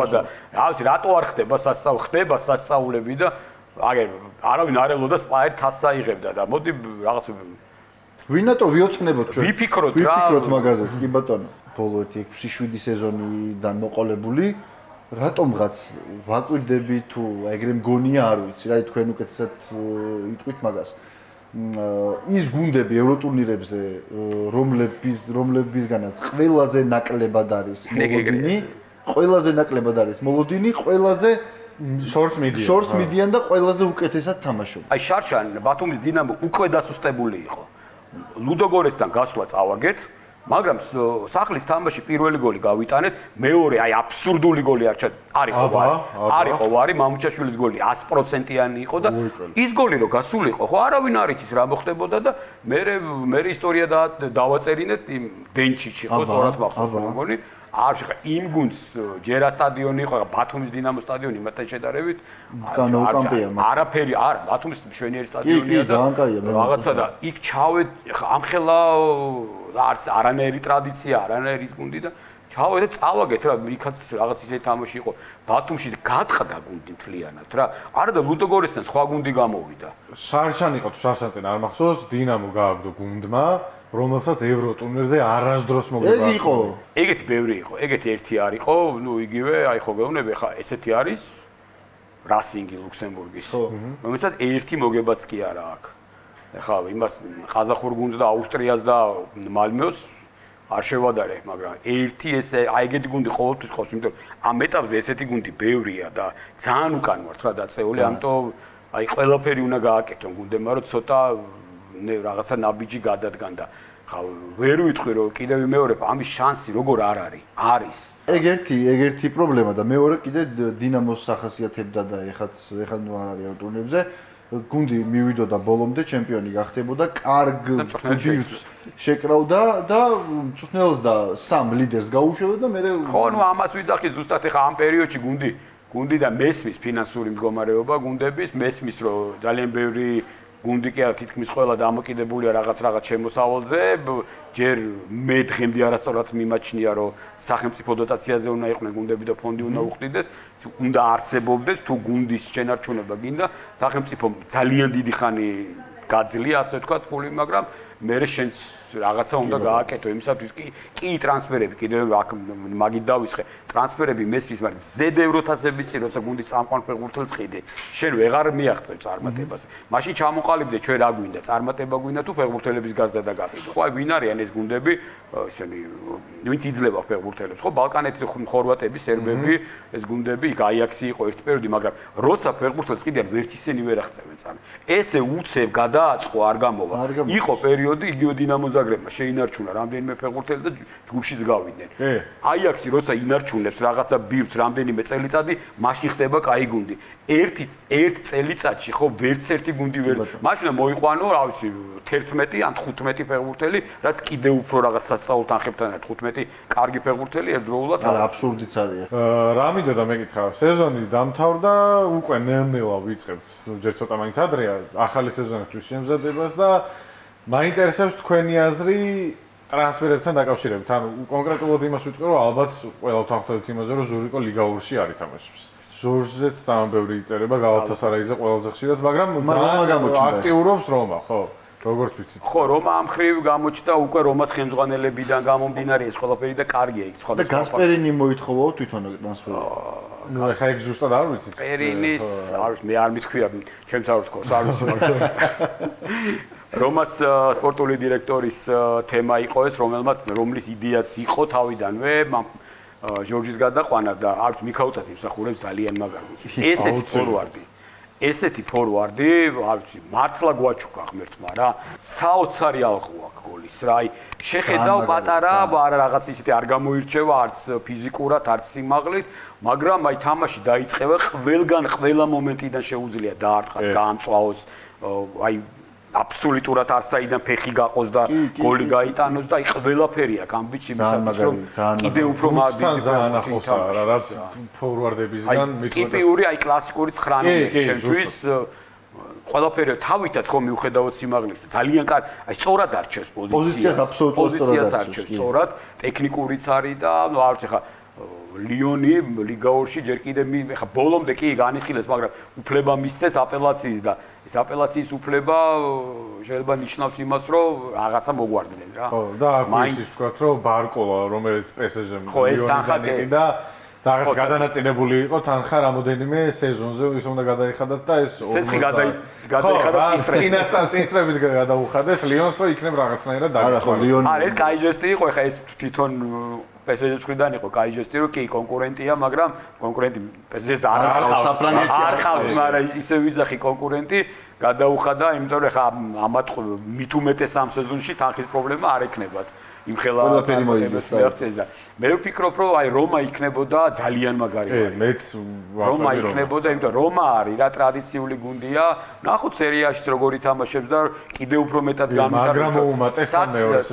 და რა ვიცი რატო არ ხდება სასწაულები და აგერ არავინ არ ელოდა სპაერ თასს აიღებდა და მოდი რაღაც ვინატო ვიოცხნებოთ ჩვენ ვიფიქროთ მაგაზეც კი ბატონო ბოლო 6-7 სეზონიდან მოყოლებული რატომღაც ვაკვირდები თუ ეგრე მგონია არ ვიცი რა თქვენ უკეთესად იტყვით მაგას ის გუნდები ევროტურნირებზე რომლებისგანაც ყველაზე ნაკლებად არის მოლოდინი ყველაზე შორს მიდიან და ყველაზე უკეთესად თამაშობენ. აი შარშან ბათუმის დინამო უკვე დასუსტებული იყო. ლუდოგორესთან გასვლა წავაგეთ, მაგრამ სახლის თამაში პირველი გოლი გავიტანეთ, მეორე აი აბსურდული გოლი არისო ვარი, მამუჩაშვილის გოლი 100%-იანი იყო და ის გოლი რო გასულიყო, ხო არავინ არ იცის რა მოხდებოდა და მე ისტორია დავაწერინეთ იმ დენჩიჩი, ხო სწორად მახსოვს მგონი. არშეხა იმ გუნდს ჯერა სტადიონი იყო, ბათუმის დინამო სტადიონი იმათთან შედარებით არაფერი არა, ბათუმის მშვენიერი სტადიონია და რაღაცა და იქ ჩავედ ამხელა არც არანაირი ტრადიცია, არანაირი გუნდი და ჩავედ და წავაგეთ რა, იქაც რაღაც ისეთი თამაში იყო. ბათუმში გაწყდა გუნდი მთლიანად რა. არა და ლუდოგორესთან სხვა გუნდი გამოვიდა. შარშან იყო თუ შარშანწინ არ მახსოვს, დინამო გააგდო გუნდმა რომელსაც ევროტურნირზე არასდროს მოგება. ეგ იყო. ეგეთი ბევრი იყო. ეგეთი ერთი არისო, ნუ იგივე, აი ხო გეუბნები, ხა ესეთი არის. რასინგი ლუქსემბურგის, რომელსაც ერთი მოგებაც კი არა აქვს. ეხლა იმას ყაზახურ გუნდს და აუსტრიას და მალმეოს არ შევადარე, მაგრამ ერთი ეს აი ეგეთი გუნდი ყოველთვის ყავს, იმიტომ რომ ამ ეტაპზე ესეთი გუნდი ბევრია და ძალიან უკან ვართ რა დაწეული, ამიტომ აი ყველაფერი უნდა გააკეთონ გუნდებმა, რომ ცოტა რაღაცა ნაბიჯი გადადგან და ხა ვერ ვიტყვი რომ კიდევ ვიმეორებ, ამის შანსი როგორ არ არის? არის. ეგ ერთი პრობლემა და მეორე კიდე დინამოს სახასიათებდა და ეხლა ნუ არ არის ამ ტურნირებზე. გუნდი მივიდოდა ბოლომდე, ჩემპიონი გახდებოდა, კარგ ბირთვს შეკრავდა და მწვრთნელს და სამ ლიდერს გაუშვებდა და მე ხო, ნუ ამას ვიძახი ზუსტად ეხა ამ პერიოდში გუნდი და მესმის ფინანსური მდგომარეობა გუნდების, მესმის რომ ძალიან ბევრი გუნდი კი არა თითქმის ყველა დამოკიდებულია რაღაც შემოსავალზე, ჯერ მე დღემდე არასწორად მიმაჩნია რომ სახელმწიფო დოტაციაზე უნდა იყვნენ გუნდები და ფონდი უნდა უხდიდეს, უნდა არსებობდეს თუ გუნდის შენარჩუნება გინდა, სახელმწიფო ძალიან დიდი ხანი გაძლია ასე ვთქვათ ფული, მაგრამ მე შენც რაღაცა უნდა გააკეთო იმისათვის კი ტრანსფერები კიდევ აქ მაგით დავიწყე ტრანსფერები მესმის მაგრამ ზედ ევროთასების წინ როცა გუნდის წამყვან ფეხბურთელს ხიდე შენ ვეღარ მიაღწევ წარმატებას მაშინ ჩამოყალიბდე ჩვენ რა გვინდა წარმატება გვინდა თუ ფეხბურთელების გაზდა და გაყიდვა ხო აი ვინ არიან ეს გუნდები ესენი ვინც იძლევა ფეხბურთელებს ხო ბალკანეთის ხორვატები სერბები ეს გუნდები იქ აიაქსი იყო ერთ პერიოდი მაგრამ როცა ფეხბურთელს კიდევ ვერც ისინი ვერ აღწევენ წამი ესე უცებ გადააწყო არ გამოვა იყო პერიოდი იგივე დინამო ზაგრებმა შეინარჩუნა რამდენიმე ფეხბურთელი და ჯგუფშიც გავიდნენ. აიაქსი როცა ინარჩუნებს რაღაცა ბირთს რამდენიმე წელიწადი, მაშინ ხდება კაი გუნდი. ერთ წელიწადში ხო ვერც ერთი გუნდი ვერ. მაშინ მოიყვანო, რა ვიცი, 11 ან 15 ფეხბურთელი, რაც კიდევ უფრო რაღაც სასწაულთ ანხებთან 15 კარგი ფეხბურთელი ერთდროულად. არა, აბსურდიც არის. რა მინდოდა მეკითხა, სეზონი დამთავრდა, უკვე ნელ-ნელა ვიწყებთ. ჯერ ცოტა მაინც ადრეა, ახალი სეზონის შემზადებას და მაინტერესებს თქვენი აზრი ტრანსფერებთან დაკავშირებით. ანუ კონკრეტულად იმას ვიტყვი, რომ ალბათ ყველა ვთანხმდებით იმაზე, რომ ზურიკო ლიგაურში არ ითამაშებს. ჟორჟზეც ძალიან ბევრი იწერება გალათასარაიზე ყველაზე ხშირად, მაგრამ აქტიურობს რომა, ხო? როგორც ვიცით. ხო, რომა ამ ხრივ გამოჩნდა უკვე რომას ხელმძღვანელებიდან გამომდინარე ეს ყველაფერი და კარგია იქ სხვა. და გასპერინი მოითხოვაო თვითონ ტრანსფერი. ნუ ეხა ეგ ზუსტად არ ვიცით. პერინის, არის მე არ მithქვია, ჩემს არ ვთქოს, არ ვიცი მაგრამ რომას სპორტული დირექტორის თემა იყო ეს, რომლის იდეაც იყო თავიდანვე ჟორჯის გადაყვანა და არც მიქაუტას იმსახურებს ძალიან მაგარი. ესეთი ფორვარდი, არ ვიცი, მართლა გვაჩუქა ღმერთმა რა. საოცარი ალღუ აქვს გოლის რა. აი შეხედავ პატარა, არა რაღაც ისეთი არ გამოირჩევა არც ფიზიკურად, არც სიმაღლით, მაგრამ აი თამაში დაიწყება ყველგან ყველა მომენტიდან შეუძლია დაარტყას, გაამწვაოს, აი აბსოლუტურად არსაიდან ფეხი გაყოს და გოლი გაიტანოს და აი ყველაფერი აქვს ამ ბიჭი მისათვის რომ კიდე უფრო მაგარი ძალიან ახლოსა რა რაც ფორვარდებისგან მithქვი ტიპიური აი კლასიკური 9 ჩემთვის ყველაფერი თავითაც ხომ მიუხედავად სიმაღლისა ძალიან კარგი აი სწორად არჩევს პოზიციას აბსოლუტურად სწორად არჩევს სწორად ტექნიკურიც არის და ნუ არ ვიცი ხა ლიონი ლიგაურში ჯერ კიდე ხა ბოლომდე კი განიხილეს მაგრამ უფლება მისცეს აპელაციის და ეს აპელაციის უფლება შეიძლება ნიშნავს имас რომ რაღაცა მოგვარდნენ რა. ხო და აქ ის ვთქვათ რომ ბარკოლა რომელიც PSG-მ ლიონიდან და რაღაც გადანაწილებული იყო თანხა რამოდენიმე სეზონზე ის უნდა გადაიხადათ და ეს სესხი გადაიხადათ წინსწრებით გადაუხადეს ლიონს რომ იქნებ რაღაცნაირად არა ხო ლიონი არა ეს კაი ჟესტი იყო ხა ეს თვითონ PSG-ს მხრიდან იყო კაი ჟესტი რომ კი კონკურენტია მაგრამ კონკურენტი PSG-ს არ ხავს მაგრამ ისე ვიძახი კონკურენტი გადაუხადა იმიტომ რომ ხა ამათ მით უმეტეს ამ სეზონში თანხის პრობლემა არ ექნებათ იმ ხელა და მე ვფიქრობ რომ აი რომა იქნებოდა ძალიან მაგარი ვარიანტი. მეც რომა იქნებოდა, იმიტომ რომ რომა არის რა ტრადიციული გუნდია. ნახოთ სერიაშიც როგორ ითამაშებს და კიდევ უფრო მეტად გამიტარებს.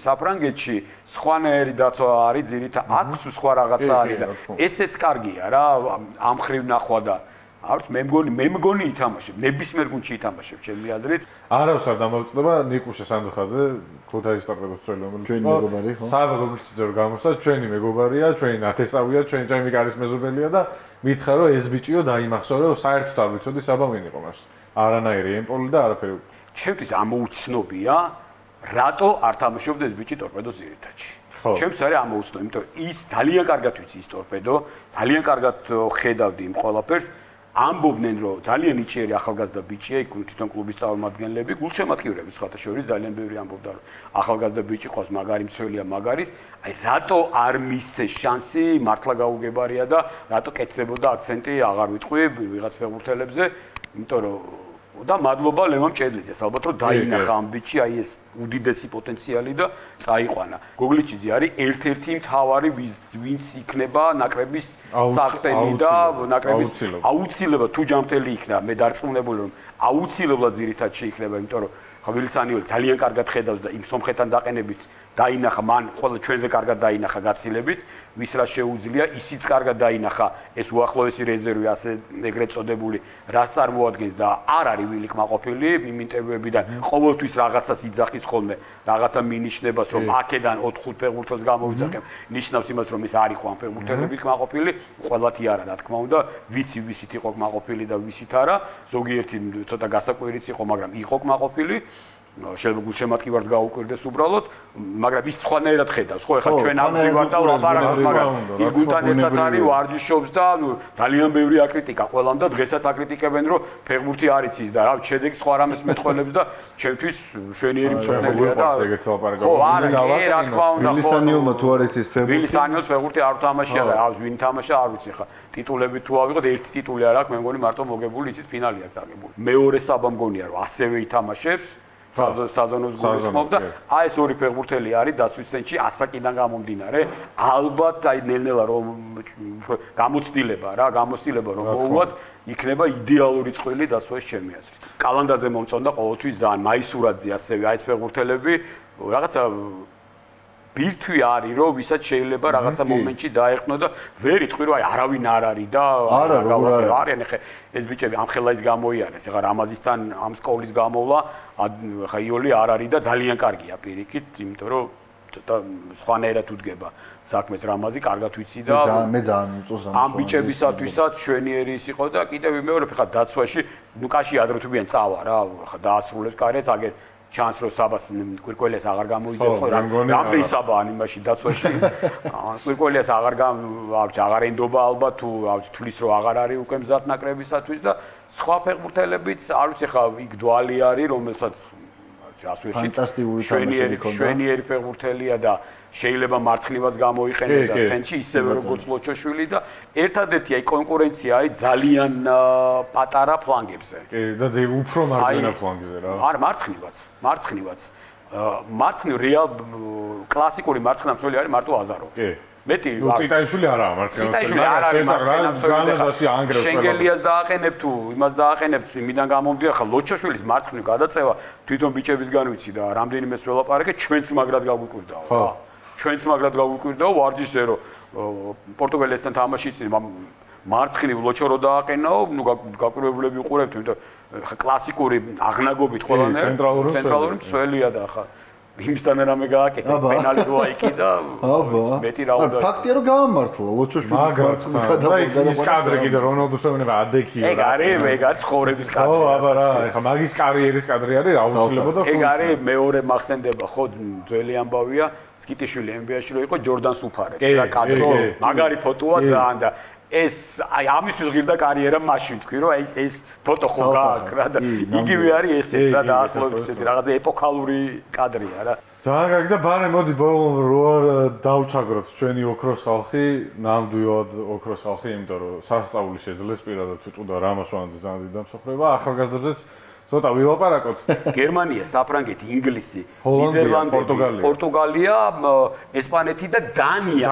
საფრანგეთში სხვანაირი დაცვა არის ძირითადად აქვს სხვა რაღაცა არის და ესეც კარგია რა ამ ხრივ ნახვა და არც მე მგონი ითამაშებ, ნებისმიერ გუნდში ითამაშებ, ჩემი აზრით. არავს არ დამოწდება ნიკუშა სანდუხაძე, ქუთაისის ტორპედოს წველი, რომელიც ჩვენი მეგობარი ხო? საბა გოგიჩიძე რომ გამოსცა, ჩვენი მეგობარია, ჩვენი ნათესავია, ჩემი კარის მეზობელია და მითხრა რომ ეს ბიჭიო დაიმახსოვრე, რომ საერთოდ არ ვიცოდი საბა ვინ იყო მაშინ. არანაირი ემპოლი და არაფერი. ჩემთვის ამოუცნობია, რატო არ თამაშობდა ეს ბიჭი ტორპედოს ძირითადში. ჩემს არის ამოუცნობი, იმიტომ ის ძალიან კარგად ვიცი ის ტორპედო, ძალიან კარგად ხედავდი იმ ყველაფერს. ამბობდნენ რომ ძალიან იჭიერი ახალგაზრდა ბიჭია, იქ თვითონ კლუბის წარმომადგენლები, გულშემატკივრები სხვათა შორის ძალიან ბევრი ამბობდა რომ ახალგაზრდა ბიჭი ყავს მაგარი მცველია მაგარი, აი რატო არ მისცეს შანსი, მართლა გაუგებარია და რატო კეთდებოდა აქცენტი აღარ ვიტყვი ვიღაც ფეხბურთელებზე, იმიტომ რომ და მადლობა ლევან ჭედლიძეს, ალბათ რომ დაინახა ამ ბიჭი, აი ეს უდიდესი პოტენციალი და წაიყვანა. გოგლიჩიძე არის ერთ-ერთი მთავარი ვინც იქნება ნაკრების საყრდენი და ნაკრების აუცილებლად თუ ჯამთელი იქნა, მე დარწმუნებული რომ აუცილებლად ძირითადში იქნება, იმიტომ რომ ვილსანიოლი ძალიან კარგად ხედავს და იმ სომხეთთან დაყენებით დაინახა მან ყველა ჩვენზე კარგად დაინახა გაცილებით, ვის რა შეუძლია, ისიც კარგად დაინახა ეს უახლოესი რეზერვი ასე ეგრეთ წოდებული რას წარმოადგენს და არ არის ვილი კმაყოფილი იმ ინტერვიუებიდან ყოველთვის რაღაცას იძახის ხოლმე, რაღაცა მინიშნებას რომ აქედან 4-5 ფეხბურთელს გამოვიძახებ, ნიშნავს იმას რომ ის არის ხო ამ ფეხბურთელები კმაყოფილი, ყველათი არა რა თქმა უნდა, ვიცი ვისით იყო კმაყოფილი და ვისით არა, ზოგიერთი ცოტა გასაკვირიც იყო, მაგრამ იყო კმაყოფილი შეიძლება გულშემატკივარს გაუკვირდეს უბრალოდ, მაგრამ ის სხვანაირად ხედავს. ხო, ეხლა ჩვენ ამზივარ და ვლაპარაკობთ, მაგრამ ის გუნდთან ერთად არის, ვარჯიშობს და ძალიან ბევრი აკრიტიკა ყველამ და დღესაც აკრიტიკებენ, რომ ფეხბურთი არ იცის და რა შედეგს სხვა რამეს მეტყველებს და ჩემთვის შვენიერი მწვრთნელია და ხო, არა, რა თქმა უნდა, ხო. ვილსანიოლმა თუ არ იცის ფეხბურთი. ვილსანიოლს ფეხბურთი არ თამაშია და ვინ თამაშა არ ვიცი ხა. ტიტულები თუ ავიღოთ, ერთი ტიტული არ აქვს, მე მგონი მარტო მოგებული ისის ფინალი აქვს აღებული. მეორე საბა მგონია რომ ასევე ითამაშებს საზონოს გულისხმობ და აი ეს ორი ფეხბურთელი არის დაცვის ცენტრში ასაკიდან გამომდინარე ალბათ აი ნელ-ნელა რომ გამოცდილება რომ მოუვათ იქნება იდეალური წყვილი დაცვას ჩემი აზრით. კალანდაძე მომწონდა ყოველთვის ძალიან მაისურაძე ასევე აი ეს ფეხბურთელები რაღაცა ბირთვი არის რომ ვისაც შეიძლება რაღაცა მომენტში დაეყნო და ვერ იტყვი რომ აი არავინ არ არის და არიან ხე ეს ბიჭები ამ ხელა ის გამოიარეს ეხლა რამაზისთან ამ სკოლის გამოვლა ხა იოლი არ არის და ძალიან კარგია პირიქით იმიტომ რომ ცოტა სხვანაირად უდგება საქმეს რამაზი კარგად ვიცი და მე ძალიან უწოს რამაზი ამ ბიჭებისათვისაც შვენიერი ის იყო და კიდევ ვიმეორებ ხა დაცვაში ნუ კაში ადროთვიან წავა რა ხა დაასრულებს კარიერას აგერ ჩანს რომ საბას კვირკველიას აღარ გამოიძებს ხო რამდენი საბა ან იმაში დაცვაში კვირკველიას აღარ ენდობა ალბათ თუ თulis რომ აღარ არის უკვე მზად ნაკრებისათვის და სხვა ფეხბურთელებიც არ ვიცი ხა იქ დვალი არის რომელსაც ასვერში შვენიერი ფეხბურთელია და შეიძლება მარცხნივაც გამოიყენოს და ცენტრში ისევე როგორც ლოჩოშვილი და ერთადერთი აი კონკურენცია არის ძალიან პატარა ფლანგებზე. კი და უფრო მარცხენა ფლანგზე რა. არა მარცხნივაც. მარცხნივ რეალ კლასიკური მარცხენა მცველი არის მარტო აზარო. კი. მეტი ციტაიშვილი არაა მარცხენა მცველი. შენგელიას დააყენებ თუ იმას დააყენებ იმიდან გამომდია ხა ლოჩოშვილის მარცხნივ გადაწევა თვითონ ბიჭებისგან ვიცი და რამდენიმე სველაპარაკე ჩვენც მაგრად გაგვიკვირდაო რა. ჩვენც მაგრად გაგვიკვირდაო ვარჯიშზე რომ პორტუგალიასთან თამაშიც მარცხნივ ლოჩო რო დააყენაო, ნუ გაკვირვებლები უყურებთ, იმიტომ ხა კლასიკური აღნაგობით ყველანაირად ცენტრალური მცველია და ხა იმისთან რამე გააკეთა პენალი როა იქი და მეტი რა უნდა ფაქტია რომ გაამართლა ლოჩოშვილის მარცხნივ გადავიდა ის კადრი კიდე რონალდოს ეუბნება ადექია ეგ არის ცხოვრების კადრი ხო აბა რა ეხა მაგის კარიერის კადრი არის აუცილებლად ეგ არის მეორე მახსენდება ხო ძველი ამბავია სკიტიშვილი NBA-ში რო იყო ჯორდან სუფარებს რა კადრი მაგარი ფოტოა ძალიან და ეს აი ამისთვის ღირდა კარიერა მაშინ თქვი რომ აი ეს ფოტო ხო გააკრა და იგივე არის ესეც რა დაახლოებით ესეთი რაღაცა ეპოქალური კადრია რა ძალიან კარგი და ბარე მოდი ბოლომ რო არ დავჩაგროთ ჩვენი ოქროს ხალხი ნამდვილად ოქროს ხალხი იმიტომ რომ სასწაული შეძლეს პირადად ვიტყოდა რამასვანაძე ძალიან დიდი დამსახურება ახალგაზრდებზეც ცოტა ვილაპარაკოთ გერმანია, საფრანგეთი, ინგლისი, ნიდერლანდები, პორტუგალია, ესპანეთი და დანია.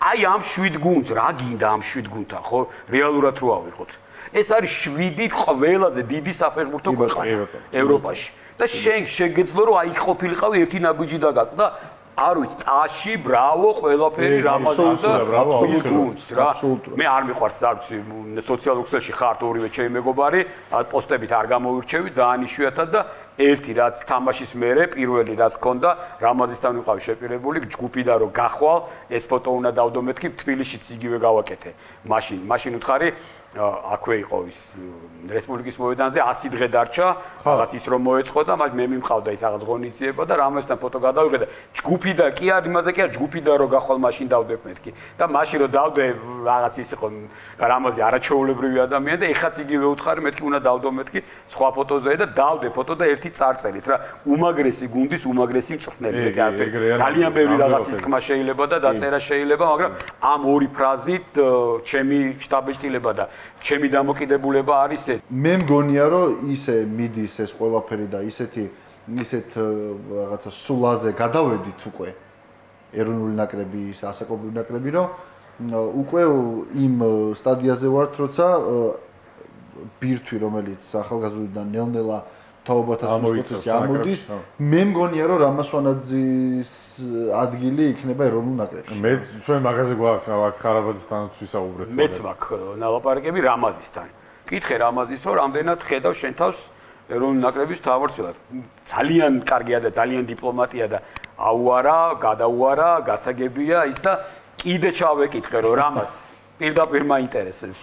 აი ამ 7 გუნდს რა გინდა ამ 7 გუნდთან, ხო? რეალურად რო ავიღოთ. ეს არის 7 ყველაზე დიდი საფეხბურთო ქვეყანა ევროპაში. და შეგეძლო რომ აი ყოფილიყავი ერთი ნაბიჯი დაგაკ და არ ვიცი, ტაში, ბრავო, ყველაფერი რამაზან და გუნდს რა. მე არ მიყვარს არ ვიცი, სოციალურ ქსელში ხართ ორივე ჩემი მეგობარი, პოსტებით არ გამოვირჩევი, ძალიან იშვიათად და ერთი რაც თამაშის მერე პირველი რაც ჰქონდა, რამაზისთან ვიყავი შეპირებული, ჯგუფიდან რომ გახვალ, ეს ფოტო უნდა დავდო მეთქი, თბილისშიც იგივე გავაკეთე. მაშინ უთხარი აქვე იყო ის რესპუბლიკის მოედანზე 100 დღე დარჩა, რაღაც ის რომ მოეწყო და მე მიმყავდა ის რაღაც ღონისძიება და რამოსთან ფოტო გადავიღე და ჯგუფი და კი არ იმაზე კი არ ჯგუფი და რო გახვალ მაშინ დავდებ მეთქი და მაშინ რო დავდე რაღაც ის იყო რამოზე არაჩვეულებრივი ადამიანი და ეხაც იგივე უთხარი მეთქი უნდა დავდო მეთქი სხვა ფოტოზე და დავდე ფოტო და ერთი წარწერით რა უმაგრესი გუნდის უმაგრესი მწვრთნელი ძალიან ბევრი რაღაცის თქმა შეიძლება და დაწერა შეიძლება მაგრამ ამ ორი ფრაზით ჩემი შტაბ-შტილება და ჩემი დამოკიდებულება არის ეს. მე მგონია რომ ისე მიდის ეს ყველაფერი და ისეთ რაღაცა სულაზე გადავედით უკვე ეროვნული ნაკრების, ასაკობრივი ნაკრები, რომ უკვე იმ სტადიაზე ვართ, როცა ბირთვი, რომელიც ახალგაზრდულიდან ნელ-ნელა თაობათა პროცესი ამოდის, მე მგონია რომ რამასვანაძის ადგილი იქნება ეროვნულ ნაკრებში. მე ჩვენ მაგაზე გვაქვს ხარაბაძესთან ვისაუბრეთ. მეც მაქვს ნალაპარაკები რამაზისთან. კითხე რამაზის, რომ რამდენად ხედავ შენ თავს ეროვნული ნაკრების თავმჯდომარედ. ძალიან კარგია და ძალიან დიპლომატია და აუარა, გადაუარა, გასაგებია ისა. კიდე ჩავეკითხე რომ რამაზ პირდაპირ მაინტერესებს.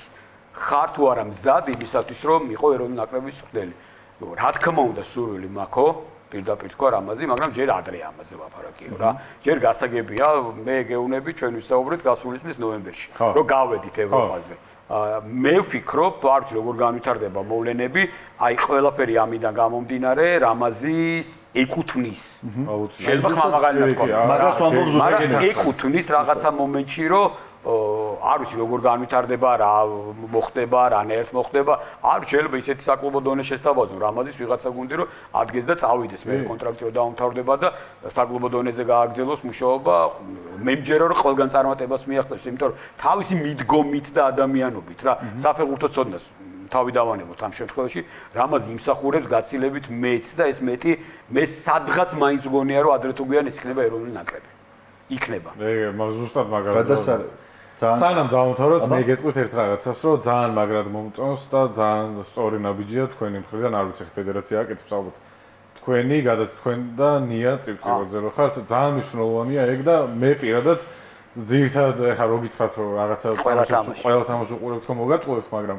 ხარ თუ არა მზად იმისათვის რომ იყო ეროვნული ნაკრების მწვრთნელი. რა თქმა უნდა სურვილი მაქვს პირდაპირ თქვა რამაზი, მაგრამ ჯერ ადრე ამაზე ვაფარაკიო რა. ჯერ გასაგებია, მე გეუბნები ჩვენ ვისაუბრეთ გასული წლის ნოემბერში, რომ გავედით ევროპაზე. მე ვფიქრობ, არ ვიცი როგორ განვითარდება მოვლენები, აი ყველაფერი ამიდან გამომდინარე, რამაზის ეკუთვნის. შეიძლება ხმამაღალი თქვა, მაგას ვამბობ ზუსტად ეკუთვნის რაღაცა მომენტში, რომ არ ვიცი როგორ განვითარდება, რა მოხდება, რანაირად მოხდება. არ შეიძლება ისეთი საკლუბო დონე შესთავაზო რამაზის ვიღაცა გუნდი, რომ ადგეს და წავიდეს, მე კონტრაქტი რომ დაუმთავრდება და საკლუბო დონეზე გააგრძელოს მუშაობა. მე მჯერა რომ ყველგან წარმატებას მიაღწევს, იმიტომ რომ თავისი მიდგომით და ადამიანობით რა, საფეხბურთო ცოდნას თავი დავანებოთ ამ შემთხვევაში, რამაზი იმსახურებს გაცილებით მეც და ეს მეტი მე სადღაც მაინც მგონია რომ ადრე თუ გვიან ის იქნება ეროვნული ნაკრები. იქნება. ზუსტად მაგალითად. გადასარევ. სანამ დავუმთავროთ, მე გეტყვით ერთ რაღაცას, რომ ძალიან მაგრად მომწონს და ძალიან სწორი ნაბიჯია თქვენი მხრიდან, არ ვიცი ფედერაცია აკეთებს ალბათ. თქვენი თქვენ და ნია წივტივოძე რო ხართ, ძალიან მნიშვნელოვანია ეგ და მე პირადად ძირითადად ეხა რო გითხრათ რომ რაღაცა ყველა თამაში უყურებთ ხო მოგატყუებთ, მაგრამ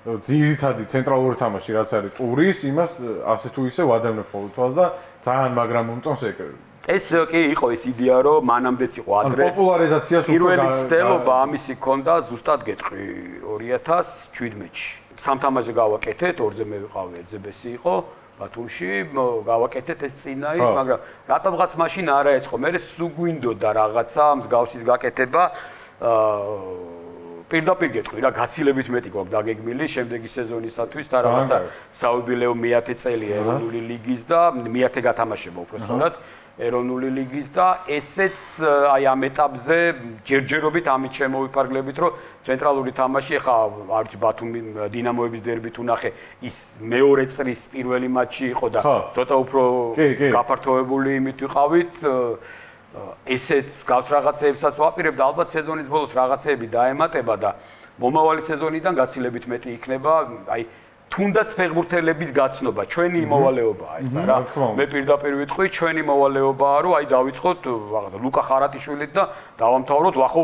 ძირითადი ცენტრალური თამაში რაც არის ტურის, იმას ასე თუ ისე ვადევნებ ყოველთვის და ძალიან მაგრამ მომწონს ეგ. ეს კი იყო ეს იდეა რომ მანამდეც იყო ადრე პოპულარიზაციას უფრო პირველი ცდელობა ამისი ქონდა ზუსტად გეტყვი 2017-ში. სამთამაშე გავაკეთეთ, ორზე მე ვიყავი, ეძებესი იყო ბათუმში, გავაკეთეთ ეს წინა ის, მაგრამ რატომღაც მაშინ არა ეწყო. მე სუგვინდოდა რაღაცა მსგავსის გაკეთება პირდაპირ გეტყვი რა გაცილებით მეტი გვაქვს დაგეგმილი შემდეგი სეზონისათვის და რაღაცა საუბილეო მე-10 წელი ეროვნული ლიგის და მე-10 გათამაშება უბრალოდ ეროვნული ლიგის და ესეც აი ამ ეტაპზე ჯერჯერობით ამით შემოვიფარგლებით რომ ცენტრალური თამაში ხა არ ვიცი ბათუმი დინამოების დერბით უნახე ის მეორე წრის პირველი მატჩი იყო და ცოტა უფრო გაფართოებული იმით ვიყავით ესეც გავს რაღაცეებსაც ვაპირებ და ალბათ სეზონის ბოლოს რაღაცეები დაემატება და მომავალი სეზონიდან გაცილებით მეტი იქნება აი თუნდაც ფეხბურთელების გაცნობა ჩვენი მოვალეობაა ესა რა მე პირდაპირ ვიტყვი ჩვენი მოვალეობაა რომ აი დავიწყოთ რაღაცა ლუკა ხარატიშვილით და დავამთავროთ ვახო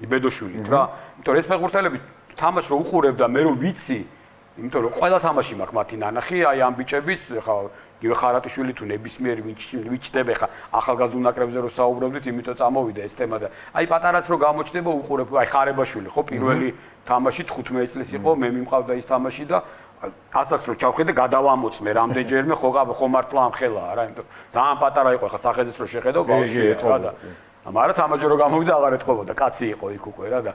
იბედოშვილით რა იმიტომ რომ ეს ფეხბურთელები თამაშს რო უყურებ და მე რო ვიცი იმიტომ რომ ყველა თამაში მაქვს მათი ნანახი აი ამ ბიჭების ხა გივე ხარატიშვილი თუ ნებისმიერი ვიჩდება ხა ახალგაზრდულ ნაკრებზე რო საუბრობდით იმიტომ წამოვიდა ეს თემა და აი პატარაც რო გამოჩნდება უყურებ აი ხარებაშვილი ხო პირველი თამაში 15 წლის იყო მე მიმყავდა ის თამაში და ასაკს რო ჩავხედე გადავამოწმე რამდენჯერმე ხო მართლა ამ ხელაა რა იმიტომ ძალიან პატარა იყო ხა სახეზეც რო შეხედავ ბავშვი რა და მაგრამ თამაში რო გამოვიდა აღარ ეთხოვოდა კაცი იყო იქ უკვე რა და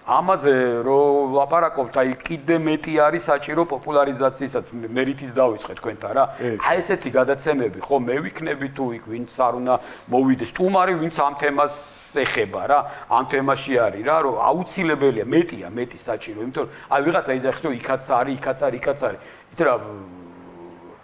ამაზე რომ ლაპარაკობთ, აი კიდე მეტი არის საჭირო პოპულარიზაციასაც, მერითის დავიწყე თქვენთან რა. აი ესეთი გადაცემები, ხო, მე ვიქნები თუ იქ ვინც არ უნდა მოვიდეს, სტუმარი ვინც ამ თემას ეხება რა, ამ თემაში არის რა, რომ აუცილებელია, მეტი საჭირო, იმიტომ რომ აი ვიღაცა იძახის რომ იქაც არის. იცი რა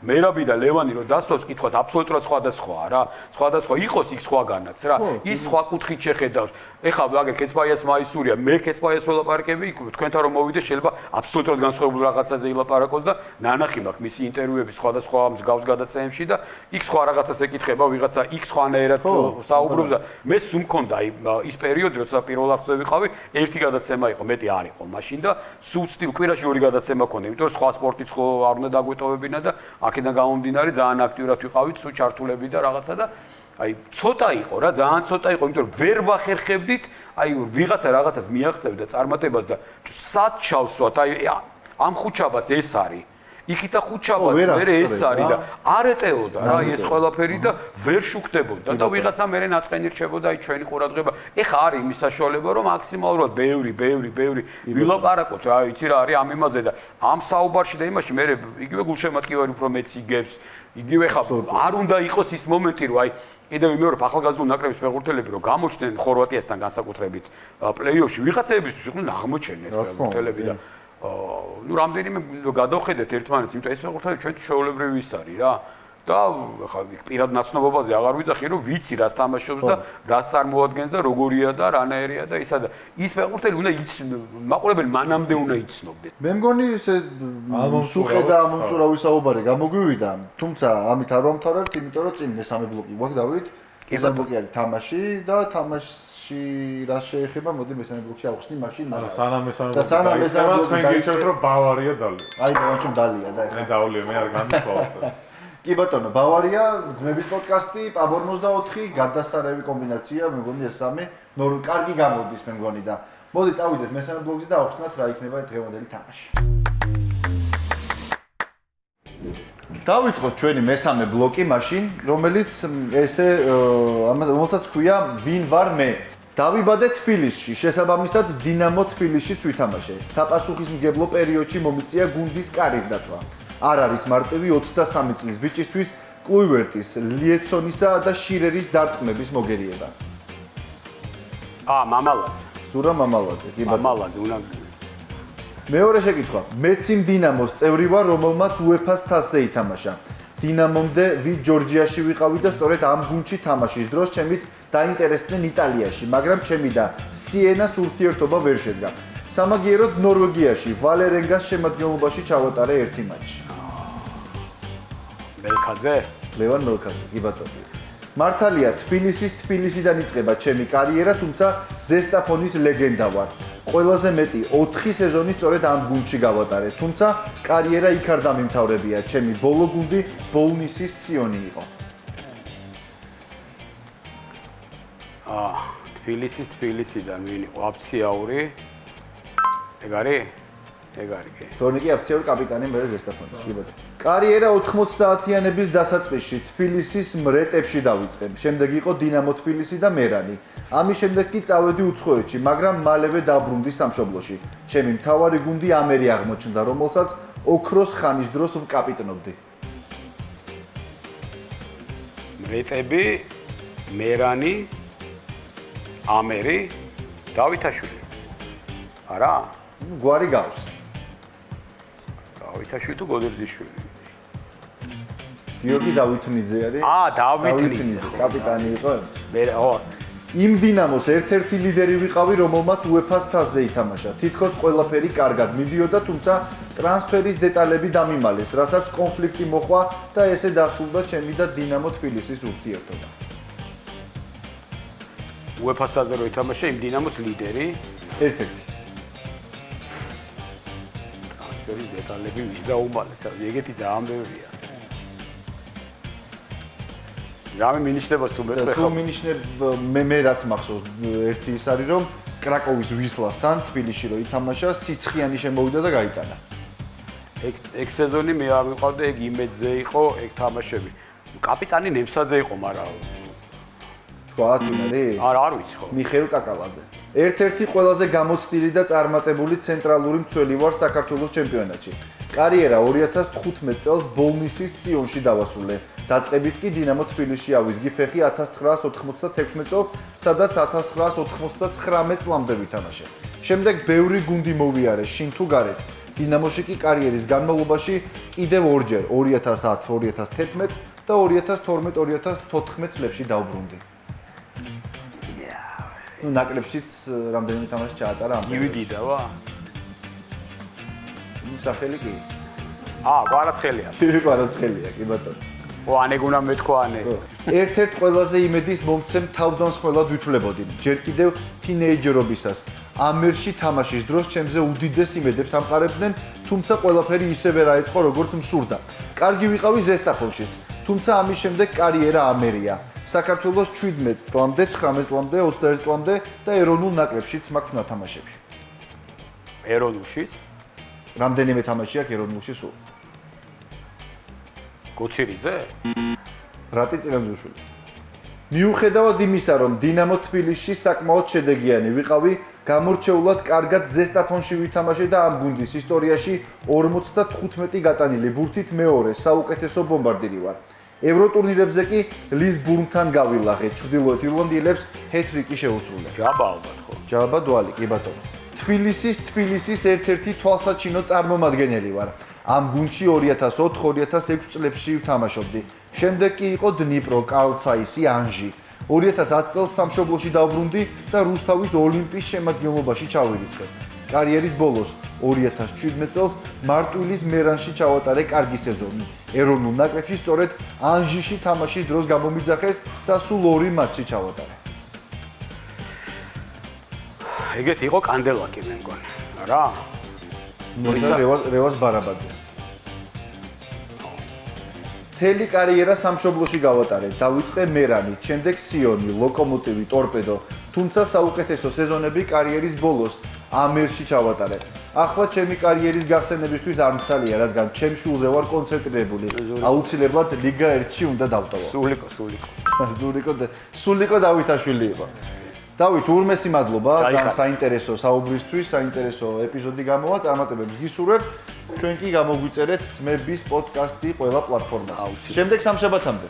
მერაბი და ლევანი რო დასვავს კითხვას აბსოლუტურად სხვადასხვაა რა. სხვადასხვა იყოს იქ სხვაგანაც რა. ის სხვა კუთხით შეხედავს. ეხლა აგერ კესპაიას მაისურია, მე კესპაიას ველაპარაკები, თქვენთან რომ მოვიდე შეიძლება აბსოლუტურად განსხვავებულ რაღაცაზე ილაპარაკოს და ნანახი მაქვს მისი ინტერვიუები სხვადასხვა მსგავს გადაცემებში და იქ სხვა რაღაცას ეკითხება ვიღაცა იქ სხვანაირად საუბრობს და მე სულ მქონდა ის პერიოდი როცა პირველ აღზე ვიყავი, ერთი გადაცემა იყო, მეტი არ იყო მაშინ და სულ სტილ კვირაში ორი გადაცემა ქონდა, იმიტომ რომ სხვა სპორტიც ხო არ უნდა დაგვეტოვებინა და აქედან გამომდინარე ძალიან აქტიურად ვიყავით, სულ ჩართულები და რაღაცა და აი ცოტა იყო რა, ძალიან ცოტა იყო, იმიტომ რომ ვერ ვახერხებდით, აი ვიღაცა რაღაცას მიაღწევდა წარმატებას და სად ჩავსვათ, აი ამ ხუჩაბაც ეს არის. იქითა ხუჩაბაც მე ეს არის და არ ეტეოდა რა ეს ყველაფერი და ვერ შუქდებოდა და ვიღაცა მე ნაწყენი რჩებოდა აი ჩვენი ყურადღება. ეხა არის იმის საშუალება რომ მაქსიმალურად ბევრი ვილაპარაკოთ რა იცი რა არის ამ იმაზე და ამ საუბარში და იმაში მე იგივე გულშემატკივარი უფრო მეც იგებს იგივე ხა არ უნდა იყოს ის მომენტი რომ აი კიდევ მეორე ახალგაზრდულ ნაკრების ფეხბურთელები რომ გამოჩნდნენ ხორვატიასთან განსაკუთრებით პლეი-ოფში ვიღაცებისთვის იყვნენ აღმოჩენილ ფეხბურთელები და ну რამდენიმე გადავხედეთ ერთმანეთს, იმიტომ ეს ფეხბურთელი ჩვენთვის შეუულებრივი ის არის რა. და ხა პირად ნაცნობობაზე აღარ ვიძახი, რომ ვიცი რას თამაშობს და რას წარმოადგენს და როგორია და რანაირია და ისა და ის ფეხბურთელი უნდა მაყურებელი მანამდე უნდა იცნობდეს. მე მგონი ესე სუხე და ამომწურავი საუბარი გამოგვივიდა, თუმცა ამით არ ვამთავრებთ, იმიტომ რომ წინ მესამე ბლოკი გვაქვს დავით. მესამე ბლოკი არის თამაში და თამაში რას შეეხება, მოდი მესამე ბლოკში ავხსნი მაშინ მაგრამ სანამ მესამე ბლოკი გიჩვენეთ რომ ბავარია დალია. აი ბავშვი დალია და მე დავლიე, მე არ განიცვალოთ. კი ბატონო, ბავარია, ძმების პოდკასტი, პაბორ 24, გადასარევი კომბინაცია, მე მგონი ეს სამი კარგი გამოდის მე მგონი და მოდი წავიდეთ მესამე ბლოკზე და ავხსნათ რა იქნება დღევანდელი თამაში. დავიწყოთ ჩვენი მესამე ბლოკი მაშინ, რომელიც ესე რომელსაც ქვია ვინ ვარ მე. დავიბადე თბილისში, შესაბამისად დინამო თბილისშიც ვითამაშე. საპასუხისმგებლო პერიოდში მომიწია გუნდის კარის დაცვა. არ არის მარტივი 23 წლის ბიჭისთვის კლუივერტის, ლიეცონისა და შირერის დარტყმების მოგერიება. მამალაძე. ზურა მამალაძე, კი ბატონო. მამალაძე უნდა მეორე შეკითხვა. მეც იმ დინამოს წევრი ვარ, რომელმაც UEFA-ს თასზე ითამაშა. დინამომდე ჯორჯიაში ვიყავი და სწორედ ამ გუნდში თამაშის დროს ჩემით დაინტერესდნენ იტალიაში, მაგრამ ჩემი და სიენას ურთიერთობა ვერ შედგა. სამაგიეროდ ნორვეგიაში, ვალერენგას შემადგენლობაში ჩავატარე ერთი მატჩი. მელქაძე? ლევან მელქაძე, კი ბატონო. მართალია, თბილისიდან იწყება ჩემი კარიერა, თუმცა ზესტაფონის ლეგენდა ვარ. ყველაზე მეტი 4 სეზონი სწორედ ამ გუნდში გავატარე, თუმცა კარიერა იქ არ დამიმთავრებია. ჩემი ბოლო გუნდი ბოუნისის სიონი იყო. თბილისიდან ვინ იყო? აფციაური. ეგ არის? ეგ არის კი. თორნიკი აფციაური კაპიტანი მე ზესტაფონის, კი ბატონო. კარიერა 90-იანების დასაწყისში თბილისის მრეტებში დავიწყე. შემდეგ იყო დინამო თბილისი და მერანი. ამის შემდეგ კი წავედი უცხოეთში, მაგრამ მალევე დაბრუნდი სამშობლოში. ჩემი მთავარი გუნდი ამერი აღმოჩნდა, რომელსაც ოქროს ხანის დროს ვკაპიტნობდი. მრეტები, მერანი, ამერი, დავითაშვილი. არა? გვარი გავს. დავითაშვილი თუ გოდერძიშვილი? გიორგი დავითნიძე არის. დავითნიძე, კაპიტანი იყო. ო იმ დინამოს ერთ-ერთი ლიდერი ვიყავი, რომელმაც UEFA-ს თასზე ითამაშა. თითქოს ყველაფერი კარგად მიდიოდა, თუმცა ტრანსფერის დეტალები დამიმალეს, რასაც კონფლიქტი მოყვა და ესე დასრულდა ჩემი და დინამო თბილისის ურთიერთობა. UEFA-ს თასზე რო ითამაშა იმ დინამოს ლიდერი? ერთ-ერთი. ტრანსფერის დეტალები ვის დაუმალეს? ეგეთი ძალიან ბევრია. რამე მინიშნებას თუ მეტყვი თუ მინიშნებ მე რაც მახსოვს ერთი ის არის რომ კრაკოვის ვისლასთან თბილისში რო ითამაშა სიცხიანი შემოვიდა და გაიტანა. ეგ სეზონი მე არ ვიყავდი, ეგ იმედზე იყო, ეგ თამაშები. კაპიტანი ნებსაძე იყო, მაგრამ თქვა ვინ არის? არ ვიცი ხო. მიხეილ კაკალაძე. ერთ-ერთი ყველაზე გამოცდილი და წარმატებული ცენტრალური მცველი ვარ საქართველოს ჩემპიონატში. კარიერა 2015 წელს ბოუნისის სიონში დავასრულე. დაწყებით კი დინამო თბილისში ავიდგი ფეხი 1996 წელს, სადაც 1999 წლამდე ვითამაშე. შემდეგ ბევრი გუნდი მოვიარე, შინ თუ გარეთ. დინამოში კი კარიერის განმავლობაში კიდევ ორჯერ 2010, 2011 და 2012-2014 წლებში დაუბრუნდი. ნუ ნაკრებშიც რამდენიმე თამაში ჩაატარა ამ. გივი გიდავა? სახელი კი. კვარაცხელია. გივი კვარაცხელია, კი ბატონო. ანე გუნა მეთქვა ანე. ერთ-ერთ ყველაზე იმედის მომცემ თავდამსხმელად ვითვლებოდი. ჯერ კიდევ თინეიჯერობისას. ამერში თამაშის დროს ჩემზე უდიდეს იმედებს ამყარებდნენ, თუმცა ყველაფერი ისევე რაეწყო, როგორც მსურდა. კარგი ვიყავი ზესტაფონშიც, თუმცა ამის შემდეგ კარიერა ამერია. საქართველოს 17 წლამდე, 19 წლამდე, 21 წლამდე და ეროვნულ ნაკრებშიც მაქვს ნათამაშები. ეროვნულშიც? რამდენიმე თამაში აქვს ეროვნულში სულ? გოჩირიძე? რატი წინამძღვარი. მიუხედავად იმისა, რომ დინამო თბილისში საკმაოდ შედეგიანი ვიყავი, გამორჩეულად კარგად ზესტაფონში ვითამაშე და ამ გუნდის ისტორიაში 55 გატანილი ბურთით მეორე საუკეთესო ბომბარდირი ვარ. ევროტურნირებზე კი ლისბურნთან გავილაღე, ჩრდილოეთ ირლანდიელებს ჰეტ-ტრიკი შეუსრულე. ჯაბა ალბათ ხო? ჯაბა დვალი, კი ბატონო. თბილისის ერთ-ერთი თვალსაჩინო წარმომადგენელი ვარ. ამ გუნდში 2004-2006 წლებში ვთამაშობდი. შემდეგ კი იყო დნიპრო, კალცაისი, ანჟი. 2010 წელს სამშობლოში დავბრუნდი და რუსთავის ოლიმპის შემადგენლობაში ჩავირიცხე. კარიერის ბოლოს 2017 წელს მარტვილის მერანში ჩავატარე კარგი სეზონი. ეროვნულ ნაკრებში სწორედ ანჟიში თამაშის დროს გამომიძახეს და სულ 2 მატჩი ჩავატარე. ეგეთი იყო კანდელაკი მე მგონი. რა? რევას ბარაბაძე. მთელი კარიერა სამშობლოში გავატარე. დავიწყე მერანი, შემდეგ სიონი, ლოკომოტივი, ტორპედო, თუმცა საუკეთესო სეზონები კარიერის ბოლოს ამერში ჩავატარე. ახლა ჩემი კარიერის გახსენებისთვის არ მცალია, რადგან ჩემ შულზე ვარ კონცენტრირებული. აუცილებლად ლიგა 1-ში უნდა დავტოვო. სულიკო დავითაშვილი იყო. დავით, ურმესი მადლობა ძალიან საინტერესო საუბრისთვის, საინტერესო ეპიზოდი გამოვა, წარმატებებს გისურვებ. ჩვენ კი გამოგვიწერეთ ძმების პოდკასტი ყველა პლატფორმაზე. შემდეგ სამშაბათამდე.